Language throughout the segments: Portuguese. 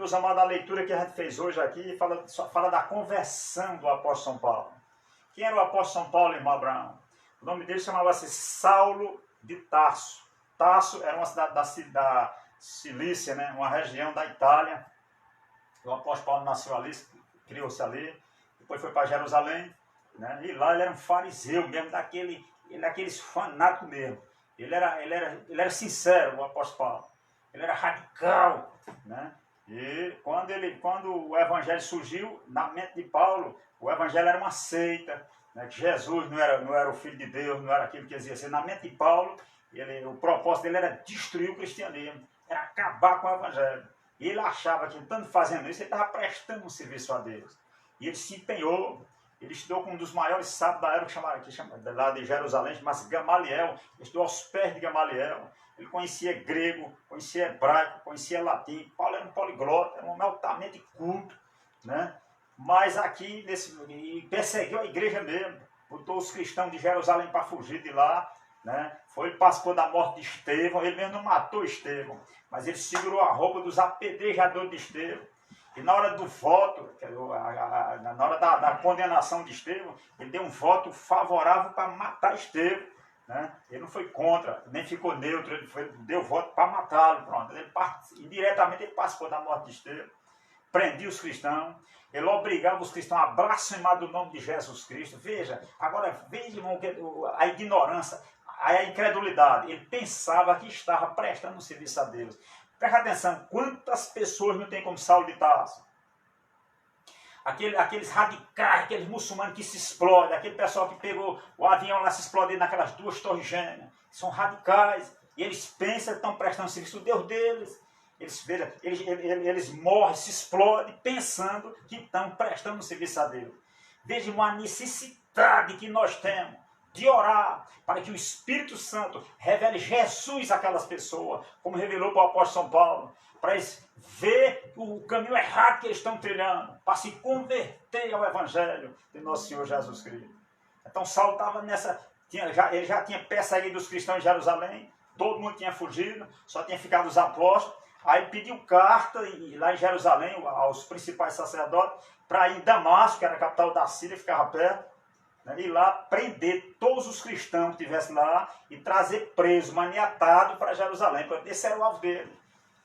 meus amados, a leitura que a gente fez hoje aqui fala da conversão do apóstolo São Paulo. Quem era o apóstolo São Paulo, irmão Abraão? O nome dele chamava-se Saulo de Tarso. Tarso era uma cidade da Cilícia, né? Uma região da Itália. O apóstolo Paulo nasceu ali, criou-se ali, depois foi para Jerusalém, né? E lá ele era um fariseu mesmo, daqueles fanáticos mesmo. Ele era sincero, o apóstolo Paulo. Ele era radical, né? E quando o evangelho surgiu, na mente de Paulo, o evangelho era uma seita, né? Que Jesus não era o Filho de Deus, não era aquilo que ele dizia ser. Na mente de Paulo, o propósito dele era destruir o cristianismo, era acabar com o evangelho. E ele achava que, estando fazendo isso, ele estava prestando um serviço a Deus. E ele se empenhou, ele estudou com um dos maiores sábios da época, lá de Jerusalém, mas Gamaliel. Ele estudou aos pés de Gamaliel. Ele conhecia grego, conhecia hebraico, conhecia latim. Paulo era um poliglota, era um homem altamente culto, né? Mas aqui, perseguiu a igreja mesmo, botou os cristãos de Jerusalém para fugir de lá, né? Participou da morte de Estevão. Ele mesmo não matou Estevão, mas ele segurou a roupa dos apedrejadores de Estevão. E na hora do voto, na hora da condenação de Estevão, ele deu um voto favorável para matar Estevão, né? Ele não foi contra, nem ficou neutro, deu voto para matá-lo. Pronto. Indiretamente ele participou da morte de Estevão, prendia os cristãos, ele obrigava os cristãos a blasfemar do nome de Jesus Cristo. Veja, irmão, a ignorância, a incredulidade. Ele pensava que estava prestando um serviço a Deus. Presta atenção, quantas pessoas não tem como Saulo de Tarso? Aqueles radicais, aqueles muçulmanos que se explodem, aquele pessoal que pegou o avião lá se explodindo naquelas duas torres gêmeas, são radicais, e eles pensam que estão prestando serviço ao Deus deles. Eles morrem, se explodem, pensando que estão prestando serviço a Deus. Veja uma necessidade que nós temos de orar para que o Espírito Santo revele Jesus àquelas pessoas, como revelou para o apóstolo São Paulo, para eles ver o caminho errado que eles estão trilhando, para se converter ao Evangelho de nosso Senhor Jesus Cristo. Então Saulo estava nessa, ele já tinha perseguido os cristãos em Jerusalém, todo mundo tinha fugido, só tinha ficado os apóstolos. Aí pediu carta lá em Jerusalém aos principais sacerdotes para ir em Damasco, que era a capital da Síria, ficava perto, né, ir lá prender todos os cristãos que estivessem lá e trazer preso, maniatado para Jerusalém. Esse era o alvo dele.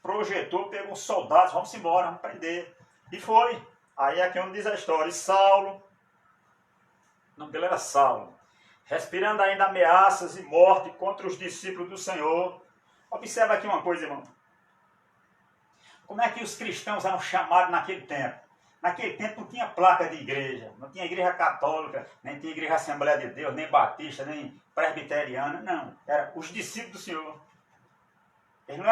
Projetou, pegou uns soldados, vamos embora, vamos prender. E foi. Aí aqui onde diz a história, e Saulo, o nome dele era Saulo, respirando ainda ameaças e morte contra os discípulos do Senhor. Observa aqui uma coisa, irmão. Como é que os cristãos eram chamados naquele tempo? Naquele tempo não tinha placa de igreja, não tinha igreja católica, nem tinha igreja Assembleia de Deus, nem batista, nem presbiteriana, não. Eram os discípulos do Senhor. Eles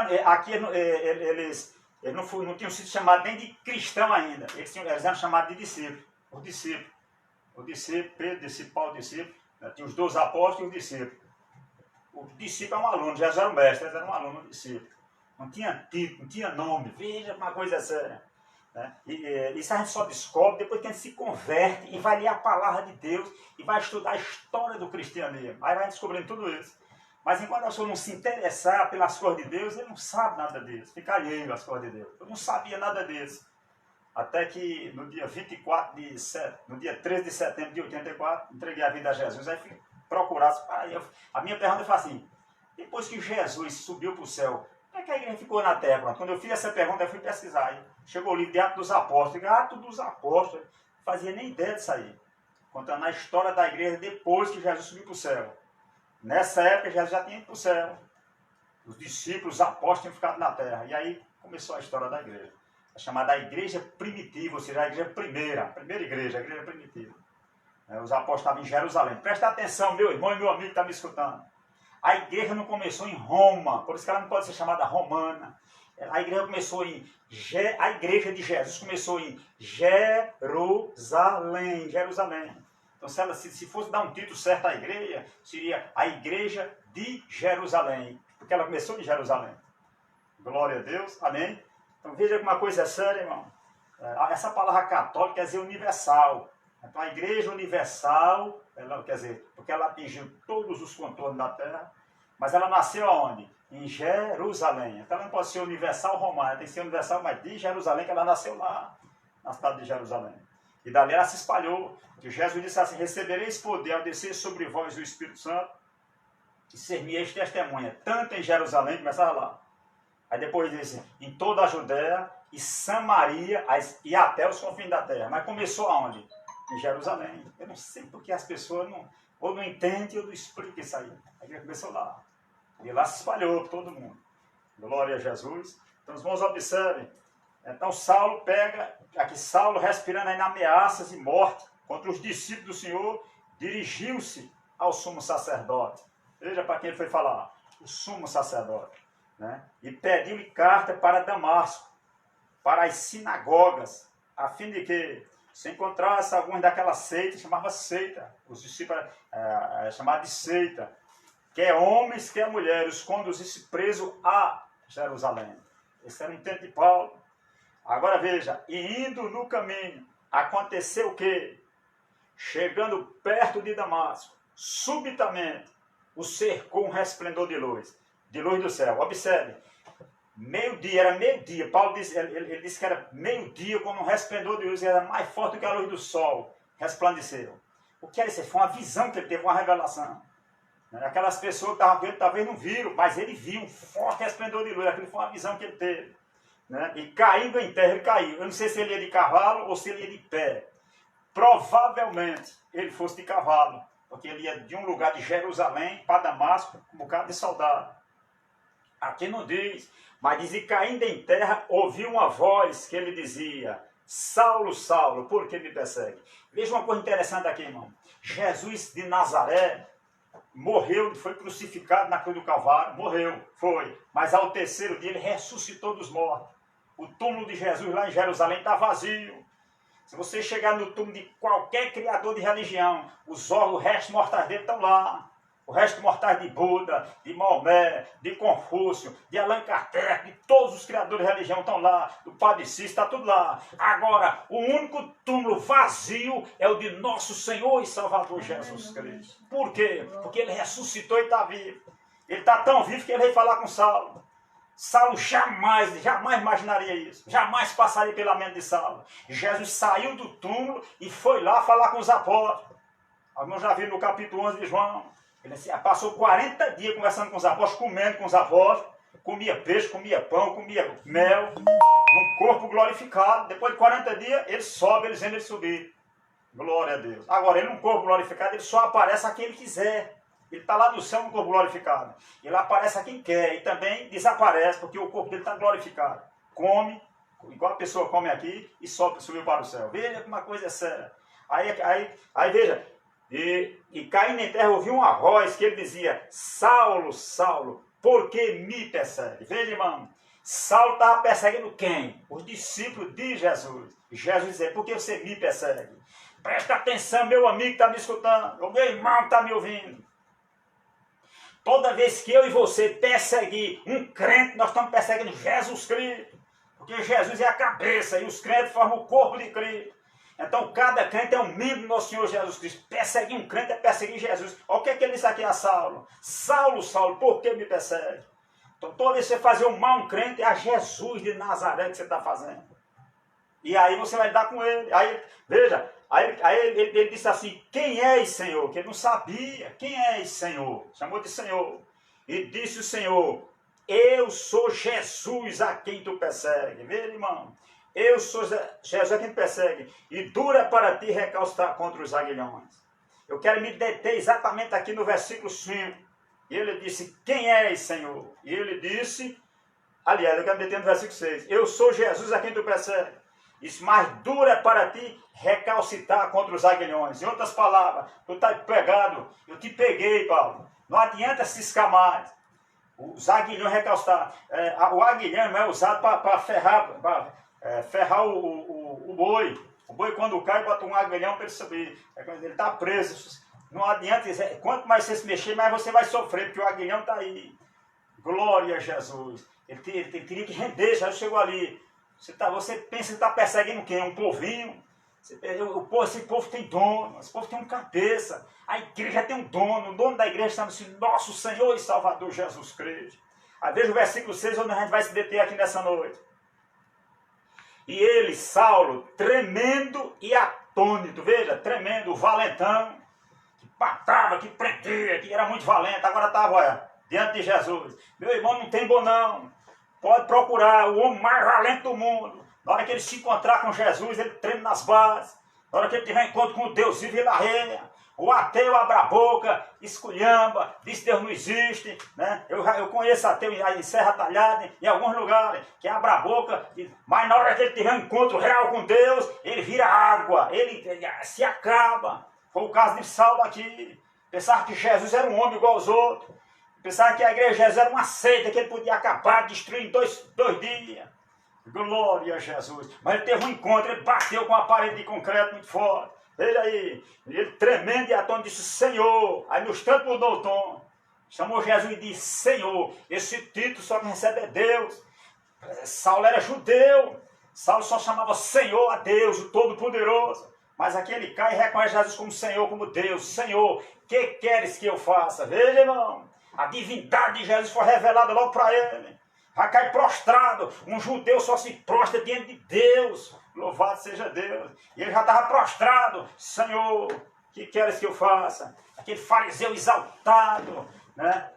não tinham sido chamados nem de cristão ainda, eles eram chamados de discípulos, os discípulos. O discípulo, Pedro, discípulo, Paulo, discípulo, né? Tinha os 12 apóstolos e os discípulos. O discípulo é um aluno, Jesus era um mestre, eles eram um aluno, um discípulo. Não tinha título, não tinha nome, veja uma coisa séria. Né? Isso a gente só descobre depois que a gente se converte e vai ler a palavra de Deus e vai estudar a história do cristianismo. Aí vai descobrindo tudo isso. Mas enquanto a pessoa não se interessar pelas coisas de Deus, ele não sabe nada disso, fica alheio às coisas de Deus. Eu não sabia nada disso. Até que no dia 13 de setembro de 84, entreguei a vida a Jesus. Aí fui procurar. A minha pergunta foi assim: depois que Jesus subiu para o céu, como é que a igreja ficou na terra? Pronto. Quando eu fiz essa pergunta, eu fui pesquisar. Aí chegou o livro de Atos dos Apóstolos. Atos dos Apóstolos. Não fazia nem ideia disso aí. Contando a história da igreja depois que Jesus subiu para o céu. Nessa época, Jesus já tinha ido para o céu. Os discípulos, os apóstolos tinham ficado na terra. E aí começou a história da igreja. A chamada igreja primitiva, ou seja, a igreja primeira. A primeira igreja, a igreja primitiva. Os apóstolos estavam em Jerusalém. Presta atenção, meu irmão e meu amigo que está me escutando. A igreja não começou em Roma, por isso que ela não pode ser chamada romana. A igreja começou a igreja de Jesus começou em Jerusalém. Então, se fosse dar um título certo à igreja, seria a igreja de Jerusalém, porque ela começou em Jerusalém. Glória a Deus, amém? Então, veja que uma coisa é séria, irmão. Essa palavra católica quer dizer universal. Então, a igreja universal, quer dizer, porque ela atingiu todos os contornos da terra, Mas ela nasceu aonde? Em Jerusalém. Então ela não pode ser universal romana, tem que ser universal, mas de Jerusalém, que ela nasceu lá, na cidade de Jerusalém. E dali ela se espalhou. Que Jesus disse assim: recebereis poder ao descer sobre vós o Espírito Santo, e ser-me-eis testemunha, tanto em Jerusalém, começava lá. Aí depois disse, em toda a Judéia e Samaria e até os confins da terra. Mas começou aonde? Em Jerusalém. Eu não sei porque as pessoas ou não entendem ou não explicam isso aí. Aí começou lá. E lá se espalhou por todo mundo. Glória a Jesus. Então os irmãos observem. Então Saulo pega, aqui Saulo respirando ainda ameaças e morte contra os discípulos do Senhor, dirigiu-se ao sumo sacerdote. Veja para quem ele foi falar. O sumo sacerdote. Né? E pediu-lhe carta para Damasco, para as sinagogas, a fim de que se encontrasse alguns daquela seita, chamava seita, os discípulos chamavam de seita, quer homens, quer mulheres, os conduzisse preso a Jerusalém. Esse era um tempo de Paulo. Agora veja, e indo no caminho, aconteceu o quê? Chegando perto de Damasco, subitamente o cercou um resplendor de luz do céu. Observe, meio-dia, era meio-dia. Paulo disse, ele disse que era meio-dia, quando um resplendor de luz era mais forte do que a luz do sol, resplandeceu. O que era isso? Foi uma visão que ele teve, uma revelação. Aquelas pessoas que estavam com ele talvez não viram, mas ele viu um forte resplendor de luz. Aquilo foi uma visão que ele teve. Né? E caindo em terra, ele caiu. Eu não sei se ele ia de cavalo ou se ele ia de pé. Provavelmente ele fosse de cavalo, porque ele ia de um lugar de Jerusalém para Damasco, com um bocado de soldado. Aqui não diz, mas diz, e caindo em terra, ouviu uma voz que ele dizia, Saulo, Saulo, por que me persegue? Veja uma coisa interessante aqui, irmão. Jesus de Nazaré morreu, foi crucificado na cruz do Calvário, morreu, foi. Mas ao terceiro dia ele ressuscitou dos mortos. O túmulo de Jesus lá em Jerusalém está vazio. Se você chegar no túmulo de qualquer criador de religião, os restos mortais dele estão lá. O resto mortais de Buda, de Maomé, de Confúcio, de Allan Kardec, de todos os criadores de religião estão lá, do Padre Cícero, está tudo lá. Agora, o único túmulo vazio é o de nosso Senhor e Salvador Jesus Cristo. Por quê? Porque ele ressuscitou e está vivo. Ele está tão vivo que ele veio falar com Saulo. Saulo jamais imaginaria isso. Jamais passaria pela mente de Saulo. Jesus saiu do túmulo e foi lá falar com os apóstolos. Alguns já viram no capítulo 11 de João. Ele passou 40 dias conversando com os apóstolos, comendo com os apóstolos, comia peixe, comia pão, comia mel, num corpo glorificado. Depois de 40 dias, ele sobe, eles vêm ele subir. Glória a Deus. Agora, ele num corpo glorificado, ele só aparece a quem ele quiser. Ele está lá no céu no corpo glorificado. Ele aparece a quem quer e também desaparece, porque o corpo dele está glorificado. Come, igual a pessoa come aqui, e sobe, subiu para o céu. Veja como uma coisa é séria. Aí veja, e caindo em terra ouviu uma voz que ele dizia, Saulo, Saulo, por que me persegue? Veja, irmão, Saulo estava perseguindo quem? Os discípulos de Jesus. Jesus dizia, por que você me persegue? Presta atenção, meu amigo que está me escutando, o meu irmão que está me ouvindo. Toda vez que eu e você perseguir um crente, nós estamos perseguindo Jesus Cristo. Porque Jesus é a cabeça e os crentes formam o corpo de Cristo. Então, cada crente é um membro do nosso Senhor Jesus Cristo. Perseguir um crente é perseguir Jesus. Olha o que ele disse aqui a Saulo. Saulo, Saulo, por que me persegue? Então, toda vez que você fazer um mal a um crente, é a Jesus de Nazaré que você está fazendo. E aí você vai dar com ele. Aí, veja, ele disse assim, quem és, Senhor? Que ele não sabia. Quem és, Senhor? Chamou de Senhor. E disse o Senhor, eu sou Jesus a quem tu persegue. Veja, irmão. Eu sou Jesus a quem persegue, e dura para ti recalcitrar contra os aguilhões. Eu quero me deter exatamente aqui no versículo 5. E ele disse, quem és, Senhor? E ele disse, aliás, eu quero me deter no versículo 6. Eu sou Jesus a quem tu persegue. Isso, mas dura para ti recalcitar contra os aguilhões. Em outras palavras, tu está pegado, eu te peguei, Paulo. Não adianta ciscar mais. Os aguilhões recalcitar. O aguilhão é usado para ferrar... ferrar o boi. O boi quando cai, bota um aguilhão para ele subir. Ele está preso. Não adianta, quanto mais você se mexer, mais você vai sofrer, porque o aguilhão está aí. Glória a Jesus. Ele teria que render, já chegou ali. Você pensa que está perseguindo quem? Um povinho? Esse povo tem dono, esse povo tem um cabeça. A igreja tem um dono. O dono da igreja chama-se Nosso Senhor e Salvador Jesus Cristo. Aí veja o versículo 6, onde a gente vai se deter aqui nessa noite. E ele, Saulo, tremendo e atônito, veja, tremendo, valentão, que matava, que prendia, que era muito valente, agora estava diante de Jesus. Meu irmão, não tem bom não. Pode procurar o homem mais valente do mundo. Na hora que ele se encontrar com Jesus, ele treme nas bases. Na hora que ele tiver encontro com o Deus vivo, ele arreia. O ateu abre a boca, esculhamba, diz que Deus não existe. Né? Eu conheço ateu em Serra Talhada, em alguns lugares, que abre a boca, mas na hora que ele tiver um encontro real com Deus, ele vira água, ele se acaba. Foi o caso de Saulo aqui. Pensava que Jesus era um homem igual aos outros. Pensava que a igreja de Jesus era uma seita, que ele podia acabar, destruir em dois dias. Glória a Jesus. Mas ele teve um encontro, ele bateu com uma parede de concreto muito forte. Veja aí, ele tremendo e atônito disse Senhor. Aí no instante mudou o tom. Chamou Jesus e disse Senhor. Esse título só quem recebe é Deus. Saulo era judeu. Saulo só chamava Senhor a Deus, o Todo-Poderoso. Mas aqui ele cai e reconhece Jesus como Senhor, como Deus. Senhor, que queres que eu faça? Veja, irmão. A divindade de Jesus foi revelada logo para ele. Vai cair prostrado. Um judeu só se prostra diante de Deus. Louvado seja Deus. E ele já estava prostrado. Senhor, que queres que eu faça? Aquele fariseu exaltado, né?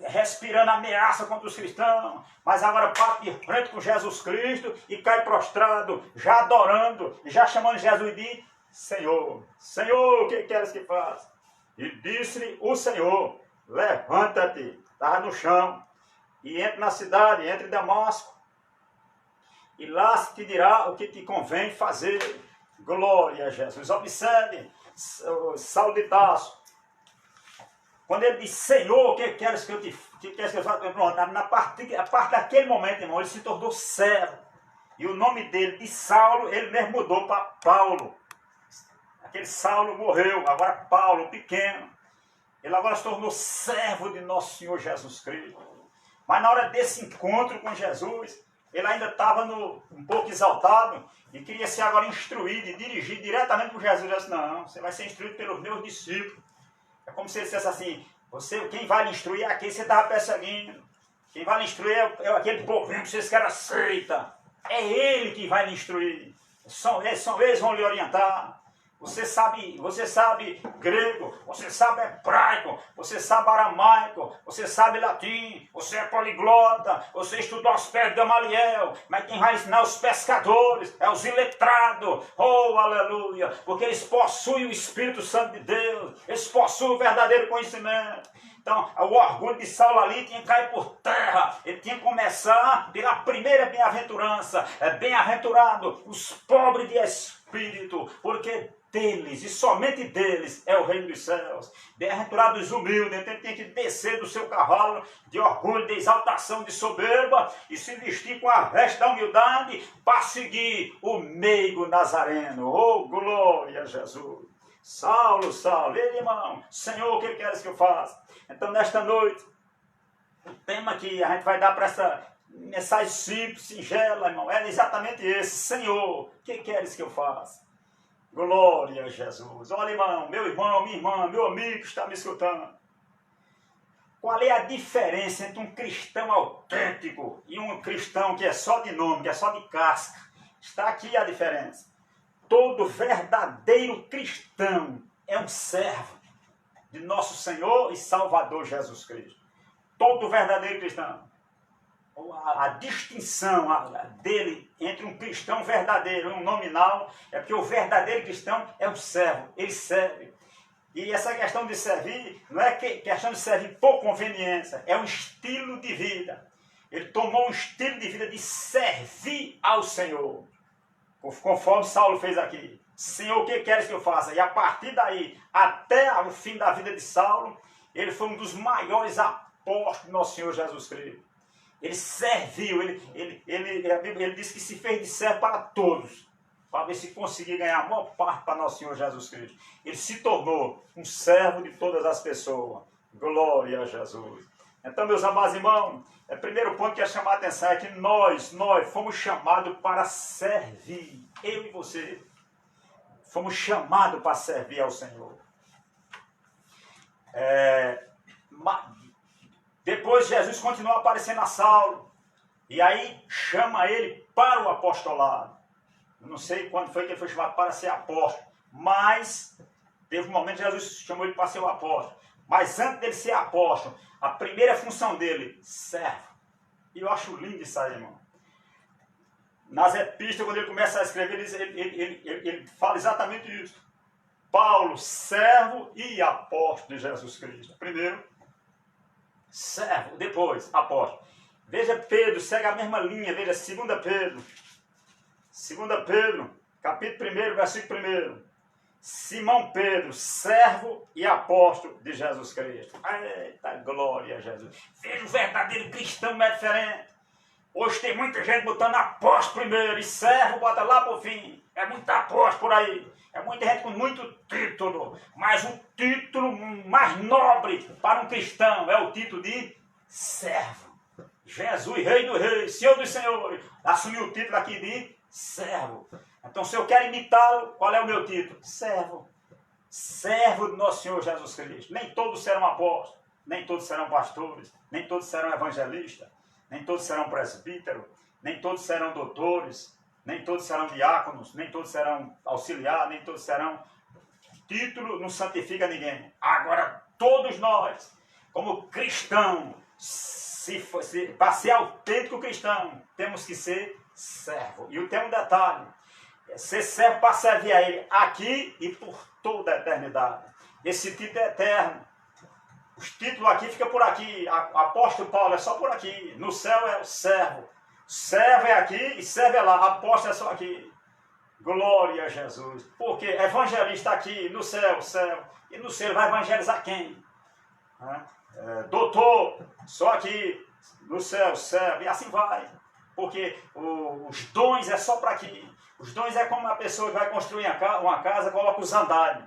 Respirando ameaça contra os cristãos. Mas agora bate de frente com Jesus Cristo e cai prostrado, já adorando, já chamando Jesus de Senhor. Senhor, o que queres que faça? E disse-lhe o Senhor, levanta-te. Estava no chão. E entre na cidade, entre em Damasco. E lá se te dirá o que te convém fazer. Glória a Jesus. Observe, Saulo de Tarso. Quando ele diz, Senhor, o que queres que eu te faça? Pronto, a partir daquele momento, irmão, ele se tornou servo. E o nome dele, de Saulo, ele mesmo mudou para Paulo. Aquele Saulo morreu, agora Paulo, o pequeno. Ele agora se tornou servo de nosso Senhor Jesus Cristo. Mas na hora desse encontro com Jesus, ele ainda estava um pouco exaltado e queria ser agora instruído e dirigido diretamente por Jesus. Ele disse, não, você vai ser instruído pelos meus discípulos. É como se ele dissesse assim, quem vai lhe instruir é aquele que você estava perseguindo. Quem vai lhe instruir é aquele povinho que vocês querem aceita. É ele que vai lhe instruir. Eles vão lhe orientar. Você sabe grego, você sabe hebraico, você sabe aramaico, você sabe latim, você é poliglota, você estudou aos pés de Gamaliel, mas quem vai ensinar os pescadores é os iletrados, oh aleluia, porque eles possuem o Espírito Santo de Deus, eles possuem o verdadeiro conhecimento. Então, o orgulho de Saulo ali tinha que cair por terra, ele tinha que começar pela primeira bem-aventurança, bem-aventurado os pobres de espírito, porque deles, e somente deles, é o reino dos céus. Bem-aventurados os humildes, então ele tem que descer do seu cavalo de orgulho, de exaltação, de soberba, e se vestir com a veste da humildade, para seguir o meigo nazareno. Oh, glória a Jesus! Saulo, ele, irmão, Senhor, o que queres que eu faça? Então, nesta noite, o tema que a gente vai dar para essa mensagem simples, singela, irmão, é exatamente esse. Senhor, o que queres que eu faça? Glória a Jesus. Olha, irmão, minha irmã, meu amigo que está me escutando. Qual é a diferença entre um cristão autêntico e um cristão que é só de nome, que é só de casca? Está aqui a diferença. Todo verdadeiro cristão é um servo de nosso Senhor e Salvador Jesus Cristo. Todo verdadeiro cristão. A distinção dele entre um cristão verdadeiro e um nominal é porque o verdadeiro cristão é um servo, ele serve. E essa questão de servir não é questão de servir por conveniência, é um estilo de vida. Ele tomou um estilo de vida de servir ao Senhor, conforme Saulo fez aqui. Senhor, o que queres que eu faça? E a partir daí, até o fim da vida de Saulo, ele foi um dos maiores apóstolos do nosso Senhor Jesus Cristo. Ele serviu, ele disse que se fez de servo para todos, para ver se conseguia ganhar a maior parte para nosso Senhor Jesus Cristo. Ele se tornou um servo de todas as pessoas. Glória a Jesus. Então, meus amados irmãos, o primeiro ponto que é chamar a atenção é que nós fomos chamados para servir, eu e você. fomos chamados para servir ao Senhor. Depois Jesus continua aparecendo a Saulo, e aí chama ele para o apostolado. Eu não sei quando foi que ele foi chamado para ser apóstolo, mas teve um momento que Jesus chamou ele para ser o apóstolo. Mas antes dele ser apóstolo, a primeira função dele, servo. E eu acho lindo isso aí, irmão. Nas epístolas, quando ele começa a escrever, ele fala exatamente isso. Paulo, servo e apóstolo de Jesus Cristo. Primeiro, servo, depois, apóstolo. Veja Pedro, segue a mesma linha, veja 2 Pedro. 2 Pedro, capítulo 1, versículo 1. Simão Pedro, servo e apóstolo de Jesus Cristo. Eita, glória a Jesus. Veja o verdadeiro cristão não é diferente. Hoje tem muita gente botando apóstolo primeiro e servo bota lá por fim. É muito apóstolo por aí. É muita gente com muito título. Mas o título mais nobre para um cristão é o título de servo. Jesus, Rei do Rei, Senhor dos Senhores, assumiu o título aqui de servo. Então, se eu quero imitá-lo, qual é o meu título? Servo. Servo do nosso Senhor Jesus Cristo. Nem todos serão apóstolos, nem todos serão pastores, nem todos serão evangelistas, nem todos serão presbíteros, nem todos serão doutores, nem todos serão diáconos, nem todos serão auxiliares, nem todos serão... Título não santifica ninguém. Agora, todos nós, como cristãos, para ser autêntico cristão, temos que ser servo. E tem um detalhe. Ser servo para servir a Ele aqui e por toda a eternidade. Esse título é eterno. Os títulos aqui ficam por aqui. Apóstolo Paulo é só por aqui. No céu é o servo. Servo é aqui e servo é lá. Apóstolo é só aqui. Glória a Jesus. Porque evangelista aqui, no céu, céu. E no céu vai evangelizar quem? Doutor, só aqui. No céu, servo. E assim vai. Porque os dons é só para aqui. Os dons é como uma pessoa que vai construir uma casa, coloca os andares.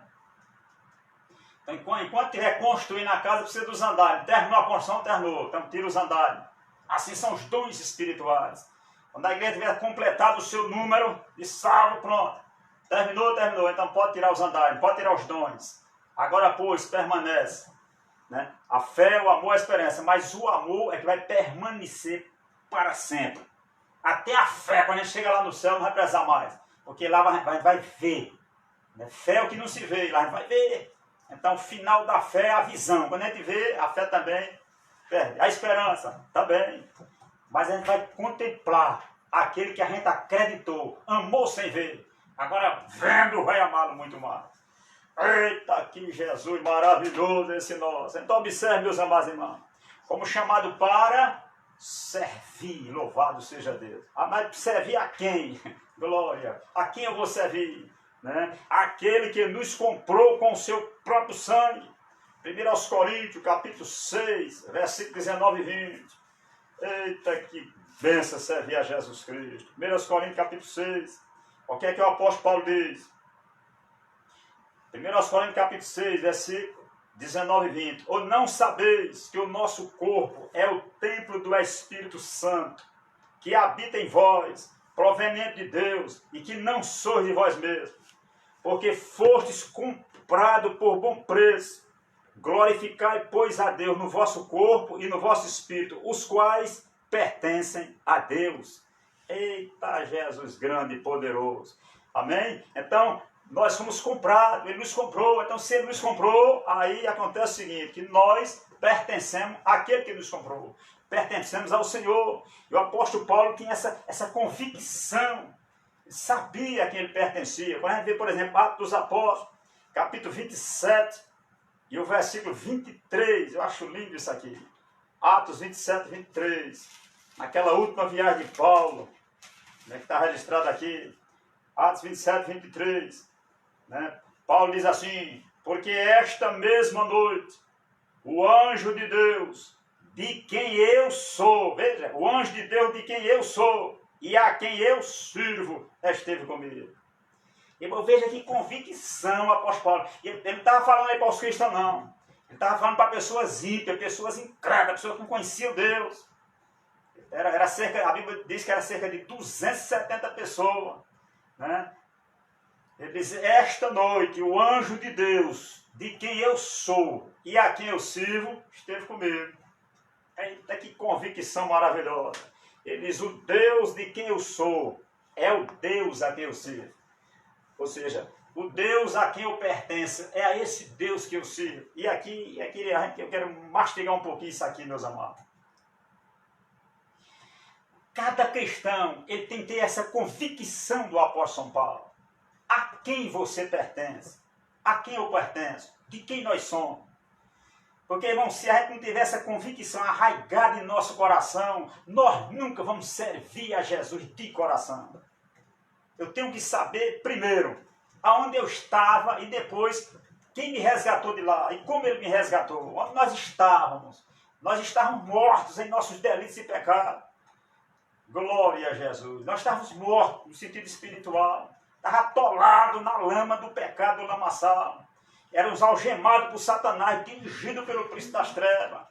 Então, enquanto estiver construindo a casa, precisa dos andares. Terminou a construção, terminou. Então, tira os andares. Assim são os dons espirituais. Quando a igreja tiver completado o seu número de salvo, pronto. Terminou, terminou. Então, pode tirar os andares, pode tirar os dons. Agora, pois, permanece. Né? A fé, o amor, a esperança. Mas o amor é que vai permanecer para sempre. Até a fé, quando a gente chega lá no céu, não vai precisar mais. Porque lá vai ver. Né? Fé é o que não se vê, lá a gente vai ver. Então, o final da fé é a visão. Quando a gente vê, a fé também perde. A esperança também. Mas a gente vai contemplar aquele que a gente acreditou, amou sem ver. Agora, vendo, vai amá-lo muito mais. Eita, que Jesus maravilhoso esse nosso. Então, observe, meus amados irmãos. Como chamado para... servir, louvado seja Deus. Mas servir a quem? Glória. A quem eu vou servir? Né? Aquele que nos comprou com o seu próprio sangue. 1 Coríntios, capítulo 6, versículo 19 e 20. Eita, que benção servir a Jesus Cristo. 1 Coríntios, capítulo 6. O que é que o apóstolo Paulo diz? 1 Coríntios, capítulo 6, versículo 19 e 20. Ou não sabeis que o nosso corpo é o templo do Espírito Santo, que habita em vós, proveniente de Deus, e que não sois de vós mesmos, porque fostes comprado por bom preço. Glorificai, pois, a Deus no vosso corpo e no vosso espírito, os quais pertencem a Deus. Eita, Jesus grande e poderoso. Amém? Então, nós fomos comprados, Ele nos comprou. Então, se Ele nos comprou, aí acontece o seguinte, que nós pertencemos àquele que nos comprou. Pertencemos ao Senhor. E o apóstolo Paulo tinha essa convicção. Ele sabia a quem ele pertencia. Quando a gente vê, por exemplo, Atos dos Apóstolos, capítulo 27, e o versículo 23, eu acho lindo isso aqui. Atos 27, 23. Naquela última viagem de Paulo, né, que está registrado aqui. Atos 27, 23. Né? Paulo diz assim: porque esta mesma noite, o anjo de Deus, de quem eu sou, veja, o anjo de Deus de quem eu sou, e a quem eu sirvo, esteve comigo. E veja que convicção o apóstolo Paulo. Ele não estava falando aí para os cristãos, não. Ele estava falando para pessoas ímpias, pessoas incrédulas, pessoas que não conheciam Deus. Era cerca, a Bíblia diz que era cerca de 270 pessoas. Né? Ele diz, esta noite o anjo de Deus, de quem eu sou e a quem eu sirvo, esteve comigo. Eita, que convicção maravilhosa. Ele diz, o Deus de quem eu sou é o Deus a quem eu sirvo. Ou seja, o Deus a quem eu pertenço é a esse Deus que eu sirvo. E aqui eu quero mastigar um pouquinho isso aqui, meus amados. Cada cristão, ele tem que ter essa convicção do apóstolo São Paulo. A quem você pertence? A quem eu pertenço? De quem nós somos? Porque, irmão, se a gente não tiver essa convicção arraigada em nosso coração, nós nunca vamos servir a Jesus de coração. Eu tenho que saber, primeiro, aonde eu estava e depois, quem me resgatou de lá e como ele me resgatou. Onde nós estávamos? Nós estávamos mortos em nossos delitos e pecados. Glória a Jesus. Nós estávamos mortos no sentido espiritual. Estava atolado na lama do pecado, do lamaçal. Éramos algemados por Satanás, dirigidos pelo príncipe das trevas.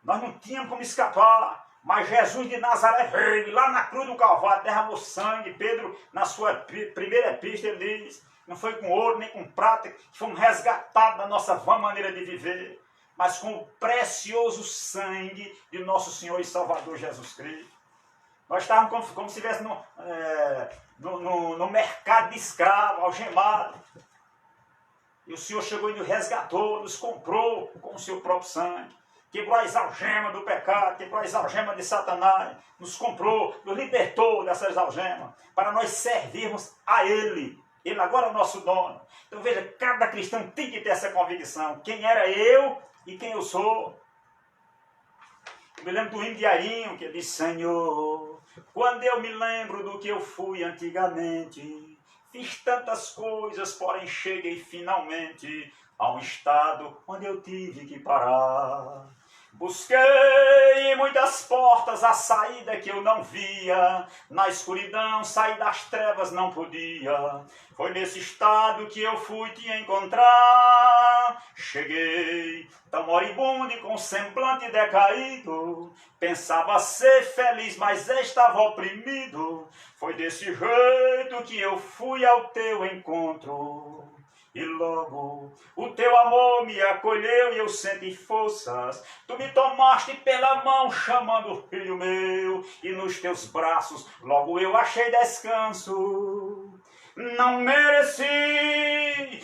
Nós não tínhamos como escapar. Mas Jesus de Nazaré veio, e lá na cruz do Calvário, derramou sangue. Pedro, na sua primeira epístola, ele diz, não foi com ouro nem com prata que fomos resgatados da nossa vã maneira de viver, mas com o precioso sangue de nosso Senhor e Salvador Jesus Cristo. Nós estávamos como se estivesse no mercado de escravo, algemado. E o Senhor chegou e nos resgatou, nos comprou com o seu próprio sangue. Quebrou as algemas do pecado, quebrou as algemas de Satanás, nos comprou, nos libertou dessas algemas, para nós servirmos a Ele. Ele agora é o nosso dono. Então veja, cada cristão tem que ter essa convicção. Quem era eu e quem eu sou. Eu me lembro do hino de Airinho, que ele diz, Senhor, quando eu me lembro do que eu fui antigamente, fiz tantas coisas, porém cheguei finalmente a um estado onde eu tive que parar. Busquei em muitas portas a saída que eu não via, na escuridão sair das trevas não podia. Foi nesse estado que eu fui te encontrar. Cheguei tão moribundo e com semblante decaído, pensava ser feliz, mas estava oprimido. Foi desse jeito que eu fui ao teu encontro. E logo o teu amor me acolheu e eu senti forças. Tu me tomaste pela mão chamando filho meu, e nos teus braços logo eu achei descanso. Não mereci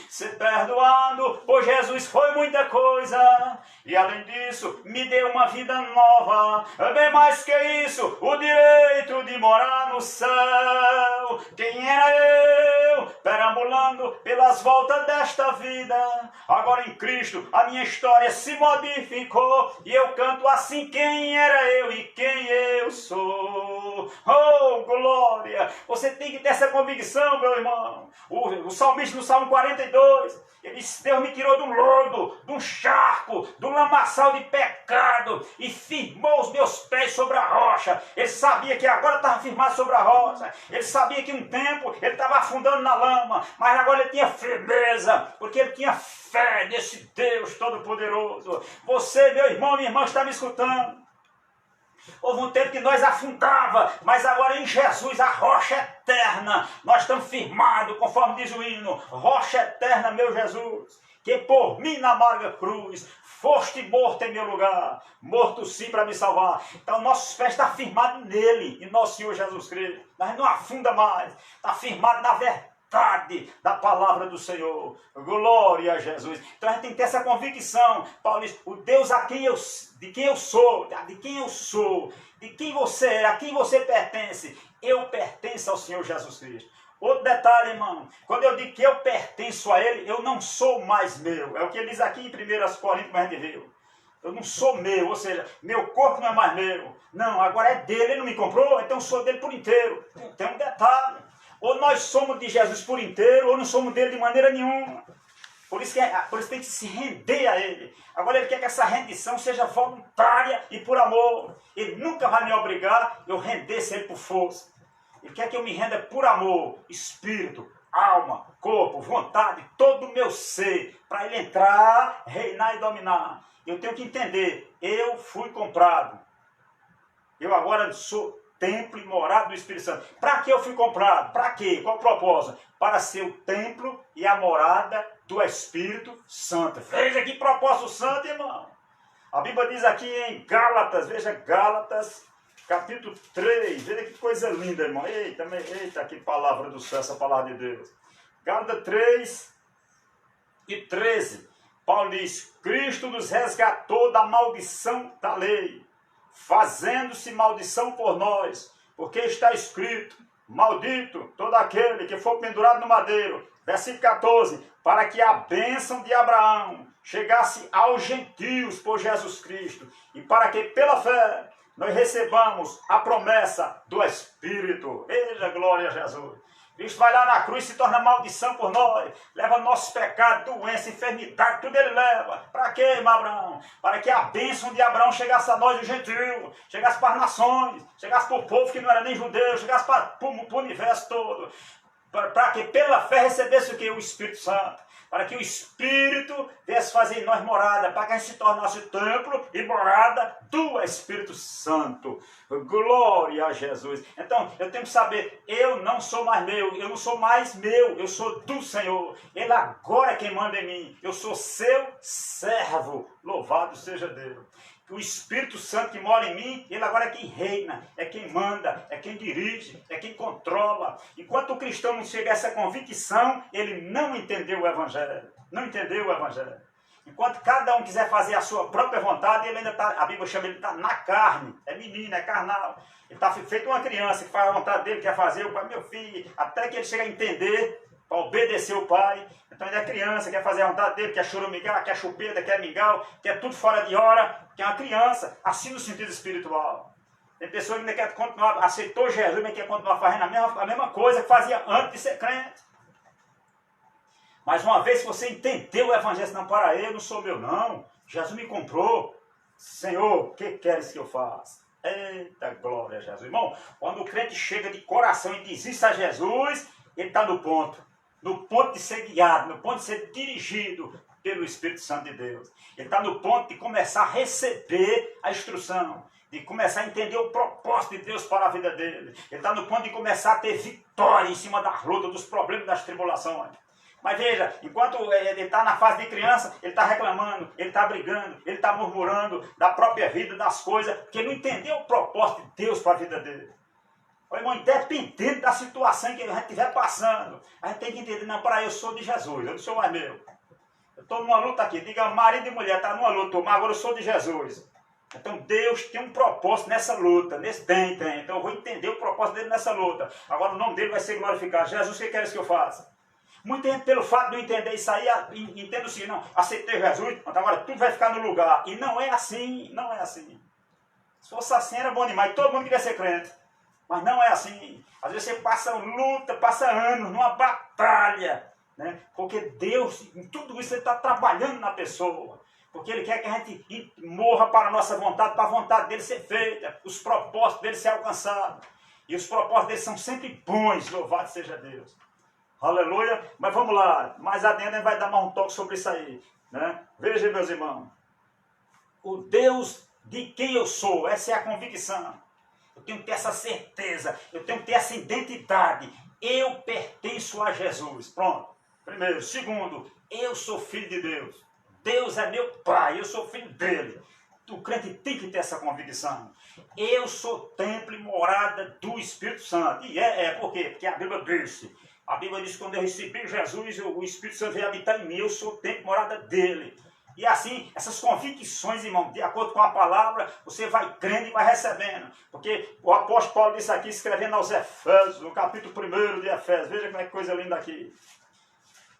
ser perdoado, pois Jesus foi muita coisa. E além disso, me deu uma vida nova. Bem mais que isso, o direito de morar no céu. Quem era eu, perambulando pelas voltas desta vida? Agora em Cristo, a minha história se modificou. E eu canto assim, quem era eu e quem eu sou. Oh, glória! Você tem que ter essa convicção, meu irmão. O salmista no Salmo 42, ele diz, Deus me tirou do lodo, do charco, do lamaçal de pecado e firmou os meus pés sobre a rocha. Ele sabia que agora estava firmado sobre a rocha. Ele sabia que um tempo ele estava afundando na lama, mas agora ele tinha firmeza, porque ele tinha fé nesse Deus Todo-Poderoso. Você, meu irmão, minha irmã, está me escutando? Houve um tempo que nós afundava, mas agora em Jesus, a rocha eterna, nós estamos firmados, conforme diz o hino, rocha eterna, meu Jesus, que por mim na amarga cruz, foste morto em meu lugar, morto sim para me salvar. Então nossos pés estão firmados nele, em nosso Senhor Jesus Cristo. Nós não afunda mais, está firmado na verdade da palavra do Senhor. Glória a Jesus. Então a gente tem que ter essa convicção. Paulo diz, o Deus de quem eu sou, de quem você é, a quem você pertence, eu pertenço ao Senhor Jesus Cristo. Outro detalhe, irmão, quando eu digo que eu pertenço a Ele, eu não sou mais meu. É o que ele diz aqui em 1 Coríntios, como a gente viu. Eu não sou meu, ou seja, meu corpo não é mais meu. Não, agora é dele, ele não me comprou, então eu sou dele por inteiro. Tem um detalhe. Ou nós somos de Jesus por inteiro, ou não somos dele de maneira nenhuma. Por isso tem que se render a Ele. Agora Ele quer que essa rendição seja voluntária e por amor. Ele nunca vai me obrigar a eu render-se a Ele por força. Ele quer que eu me renda por amor, espírito, alma, corpo, vontade, todo o meu ser, para Ele entrar, reinar e dominar. Eu tenho que entender, eu fui comprado. Eu agora sou templo e morada do Espírito Santo. Para que eu fui comprado? Para quê? Qual o propósito? Para ser o templo e a morada do Espírito Santo. Veja que propósito santo, irmão. A Bíblia diz aqui em Gálatas, veja Gálatas, capítulo 3, veja que coisa linda, irmão. Eita, que palavra do céu, essa palavra de Deus. Gálatas 3 e 13, Paulo diz, Cristo nos resgatou da maldição da lei, fazendo-se maldição por nós, porque está escrito, maldito todo aquele que for pendurado no madeiro. Versículo 14, para que a bênção de Abraão chegasse aos gentios por Jesus Cristo, e para que pela fé nós recebamos a promessa do Espírito. Veja, glória a Jesus. Cristo vai lá na cruz, se torna maldição por nós, leva nossos pecados, doença, enfermidade, tudo ele leva. Para quê, irmão Abraão? Para que a bênção de Abraão chegasse a nós, os gentios, chegasse para as nações, chegasse para o povo que não era nem judeu, chegasse para o universo todo. Para que pela fé recebesse o que? O Espírito Santo. Para que o Espírito viesse fazer em nós morada, para que a gente se tornasse templo e morada do Espírito Santo. Glória a Jesus. Então, eu tenho que saber, eu não sou mais meu, eu não sou mais meu, eu sou do Senhor. Ele agora é quem manda em mim. Eu sou seu servo. Louvado seja Deus. O Espírito Santo que mora em mim, ele agora é quem reina, é quem manda, é quem dirige, é quem controla. Enquanto o cristão não chega a essa convicção, ele não entendeu o Evangelho. Não entendeu o Evangelho. Enquanto cada um quiser fazer a sua própria vontade, ele ainda está, a Bíblia chama, ele está na carne, é menino, é carnal. Ele está feito uma criança que faz a vontade dele, quer fazer, o pai, meu filho, até que ele chega a entender, para obedecer o pai. Então ele é criança, quer fazer a vontade dele, quer churumigar, quer chupeta, quer mingau, quer tudo fora de hora, que é uma criança, assim no sentido espiritual. Tem pessoas que ainda quer continuar, aceitou Jesus, mas quer continuar fazendo a mesma coisa que fazia antes de ser crente. Mas uma vez que você entendeu o Evangelho, não, para ele, não sou meu não, Jesus me comprou. Senhor, o que queres que eu faça? Eita glória a Jesus. Irmão, quando o crente chega de coração e diz isso a Jesus, ele está no ponto de ser guiado, no ponto de ser dirigido pelo Espírito Santo de Deus. Ele está no ponto de começar a receber a instrução, de começar a entender o propósito de Deus para a vida dele. Ele está no ponto de começar a ter vitória em cima das lutas, dos problemas, das tribulações. Mas veja, enquanto ele está na fase de criança, ele está reclamando, ele está brigando, ele está murmurando da própria vida, das coisas, porque ele não entendeu o propósito de Deus para a vida dele. Ô, irmão, independente da situação que a gente estiver passando, a gente tem que entender, não, para eu sou de Jesus, eu não sou mais meu. Eu estou numa luta aqui, diga, marido e mulher, está numa luta, mas agora eu sou de Jesus. Então Deus tem um propósito nessa luta, tem. Então eu vou entender o propósito dele nessa luta. Agora o nome dele vai ser glorificado. Jesus, o que queres que eu faça? Muita gente, pelo fato de não entender isso aí, entende o seguinte, não, aceitei Jesus, então agora tudo vai ficar no lugar. E não é assim, não é assim. Se fosse assim era bom demais, todo mundo queria ser crente. Mas não é assim. Às vezes você passa luta, passa anos numa batalha, né? Porque Deus, em tudo isso, Ele está trabalhando na pessoa. Porque Ele quer que a gente morra para a nossa vontade, para a vontade dEle ser feita, os propósitos dEle ser alcançados. E os propósitos dEle são sempre bons, louvado seja Deus. Aleluia. Mas vamos lá, mais adiante a gente vai dar mais um toque sobre isso aí, né? Veja, meus irmãos, o Deus de quem eu sou, essa é a convicção. Eu tenho que ter essa certeza, eu tenho que ter essa identidade. Eu pertenço a Jesus. Pronto. Primeiro. Segundo, eu sou filho de Deus. Deus é meu Pai, eu sou filho dele. O crente tem que ter essa convicção. Eu sou templo e morada do Espírito Santo. E por quê? Porque a Bíblia diz que quando eu recebi Jesus, o Espírito Santo veio habitar em mim, eu sou templo e morada dele. E assim, essas convicções, irmão, de acordo com a palavra, você vai crendo e vai recebendo. Porque o apóstolo Paulo disse aqui, escrevendo aos Efésios, no capítulo 1 de Efésios. Veja como é que coisa linda aqui.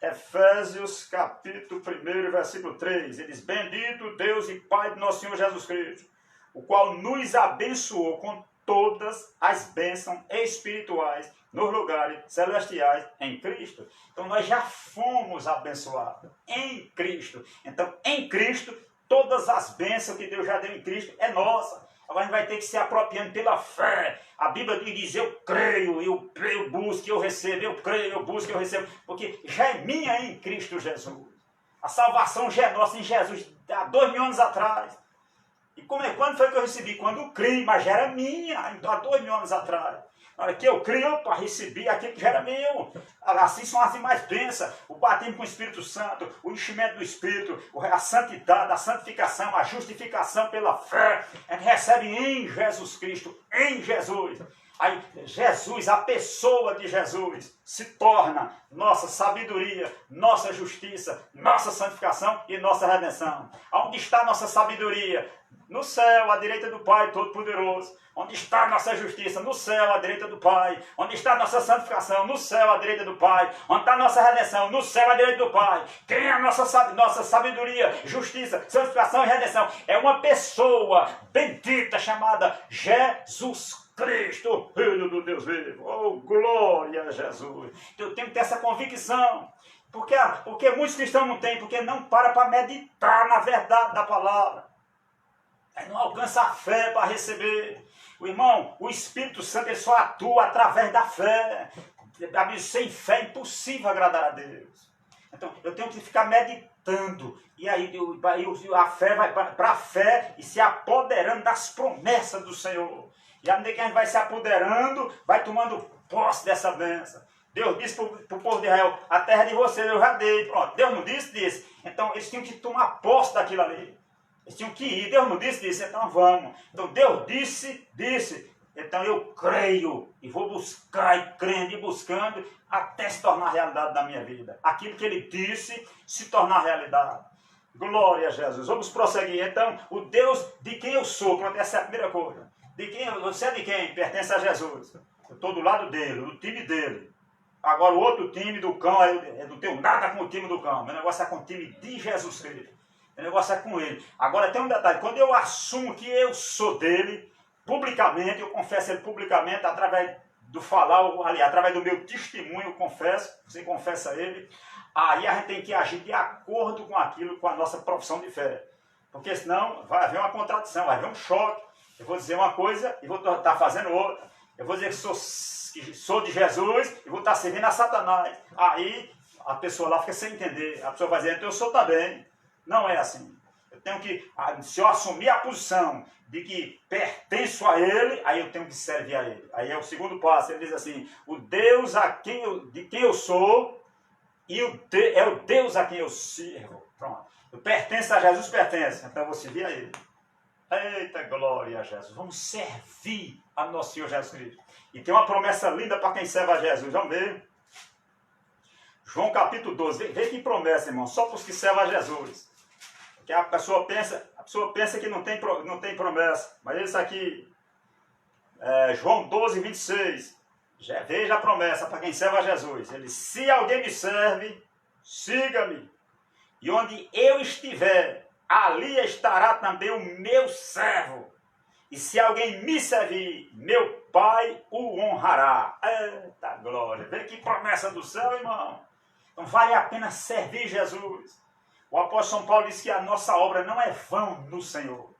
Efésios, capítulo 1, versículo 3. Ele diz, bendito Deus e Pai de nosso Senhor Jesus Cristo, o qual nos abençoou com todas as bênçãos espirituais nos lugares celestiais em Cristo. Então nós já fomos abençoados em Cristo. Então em Cristo, todas as bênçãos que Deus já deu em Cristo é nossa. Agora a gente vai ter que se apropriando pela fé. A Bíblia diz, eu creio, eu busco, eu recebo, eu creio, eu busco, eu recebo. Porque já é minha em Cristo Jesus. A salvação já é nossa em Jesus há 2000 anos atrás. E quando foi que eu recebi? Quando eu criei, mas já era minha, há 2.000 anos atrás. Na hora que eu criei, para receber aquilo que já era meu. Assim são as demais bênçãos. O batismo com o Espírito Santo, o enchimento do Espírito, a santidade, a santificação, a justificação pela fé. A gente recebe em Jesus Cristo, em Jesus. Aí Jesus, a pessoa de Jesus, se torna nossa sabedoria, nossa justiça, nossa santificação e nossa redenção. Onde está nossa sabedoria? No céu, à direita do Pai Todo-Poderoso. Onde está a nossa justiça? No céu, à direita do Pai. Onde está a nossa santificação? No céu, à direita do Pai. Onde está a nossa redenção? No céu, à direita do Pai. Quem é a nossa sabedoria, justiça, santificação e redenção? É uma pessoa bendita chamada Jesus Cristo, Filho do Deus vivo. Oh, glória a Jesus. Eu tenho que ter essa convicção. Porque muitos cristãos não têm, porque não para meditar na verdade da palavra. Não alcança a fé para receber. O irmão, o Espírito Santo ele só atua através da fé. Sem fé é impossível agradar a Deus. Então, eu tenho que ficar meditando. E aí a fé vai para a fé e se apoderando das promessas do Senhor. E à medida que a gente vai se apoderando, vai tomando posse dessa bênção. Deus disse para o povo de Israel, a terra é de vocês, eu já dei. Pronto, Deus não disse, disse. Então, eles tinham que tomar posse daquilo ali. Eles tinham que ir. Deus não disse, disse. Então vamos. Então Deus disse, disse. Então eu creio e vou buscar e crendo e buscando até se tornar realidade da minha vida. Aquilo que ele disse se tornar realidade. Glória a Jesus. Vamos prosseguir. Então, o Deus de quem eu sou. Pronto, essa é a primeira coisa. Você é de quem? Pertence a Jesus. Eu estou do lado dele, do time dele. Agora o outro time do cão, eu não tenho nada com o time do cão. Meu negócio é com o time de Jesus Cristo. O negócio é com ele. Agora tem um detalhe. Quando eu assumo que eu sou dele, publicamente, eu confesso ele publicamente, através do falar, ali, através do meu testemunho, eu confesso, você confessa ele, aí a gente tem que agir de acordo com aquilo, com a nossa profissão de fé. Porque senão vai haver uma contradição, vai haver um choque. Eu vou dizer uma coisa e vou estar fazendo outra. Eu vou dizer que sou de Jesus e vou estar servindo a Satanás. Aí a pessoa lá fica sem entender. A pessoa vai dizer, então eu sou também. Não é assim. Eu tenho que, se eu assumir a posição de que pertenço a ele, aí eu tenho que servir a ele. Aí é o segundo passo. Ele diz assim, o Deus de quem eu sou e é o Deus a quem eu sirvo. Pronto. Eu pertenço a Jesus, pertence. Então eu vou servir a ele. Eita glória a Jesus. Vamos servir a nosso Senhor Jesus Cristo. E tem uma promessa linda para quem serve a Jesus. Vamos ver. João capítulo 12. Vê que promessa, irmão. Só para os que servem a Jesus. Porque a pessoa pensa que não tem promessa. Mas isso aqui, João 12, 26. Veja a promessa para quem serve a Jesus. Ele, se alguém me serve, siga-me. E onde eu estiver, ali estará também o meu servo. E se alguém me servir, meu Pai o honrará. Eita glória. Vê que promessa do céu, irmão. Então vale a pena servir Jesus. O apóstolo São Paulo diz que a nossa obra não é vã no Senhor.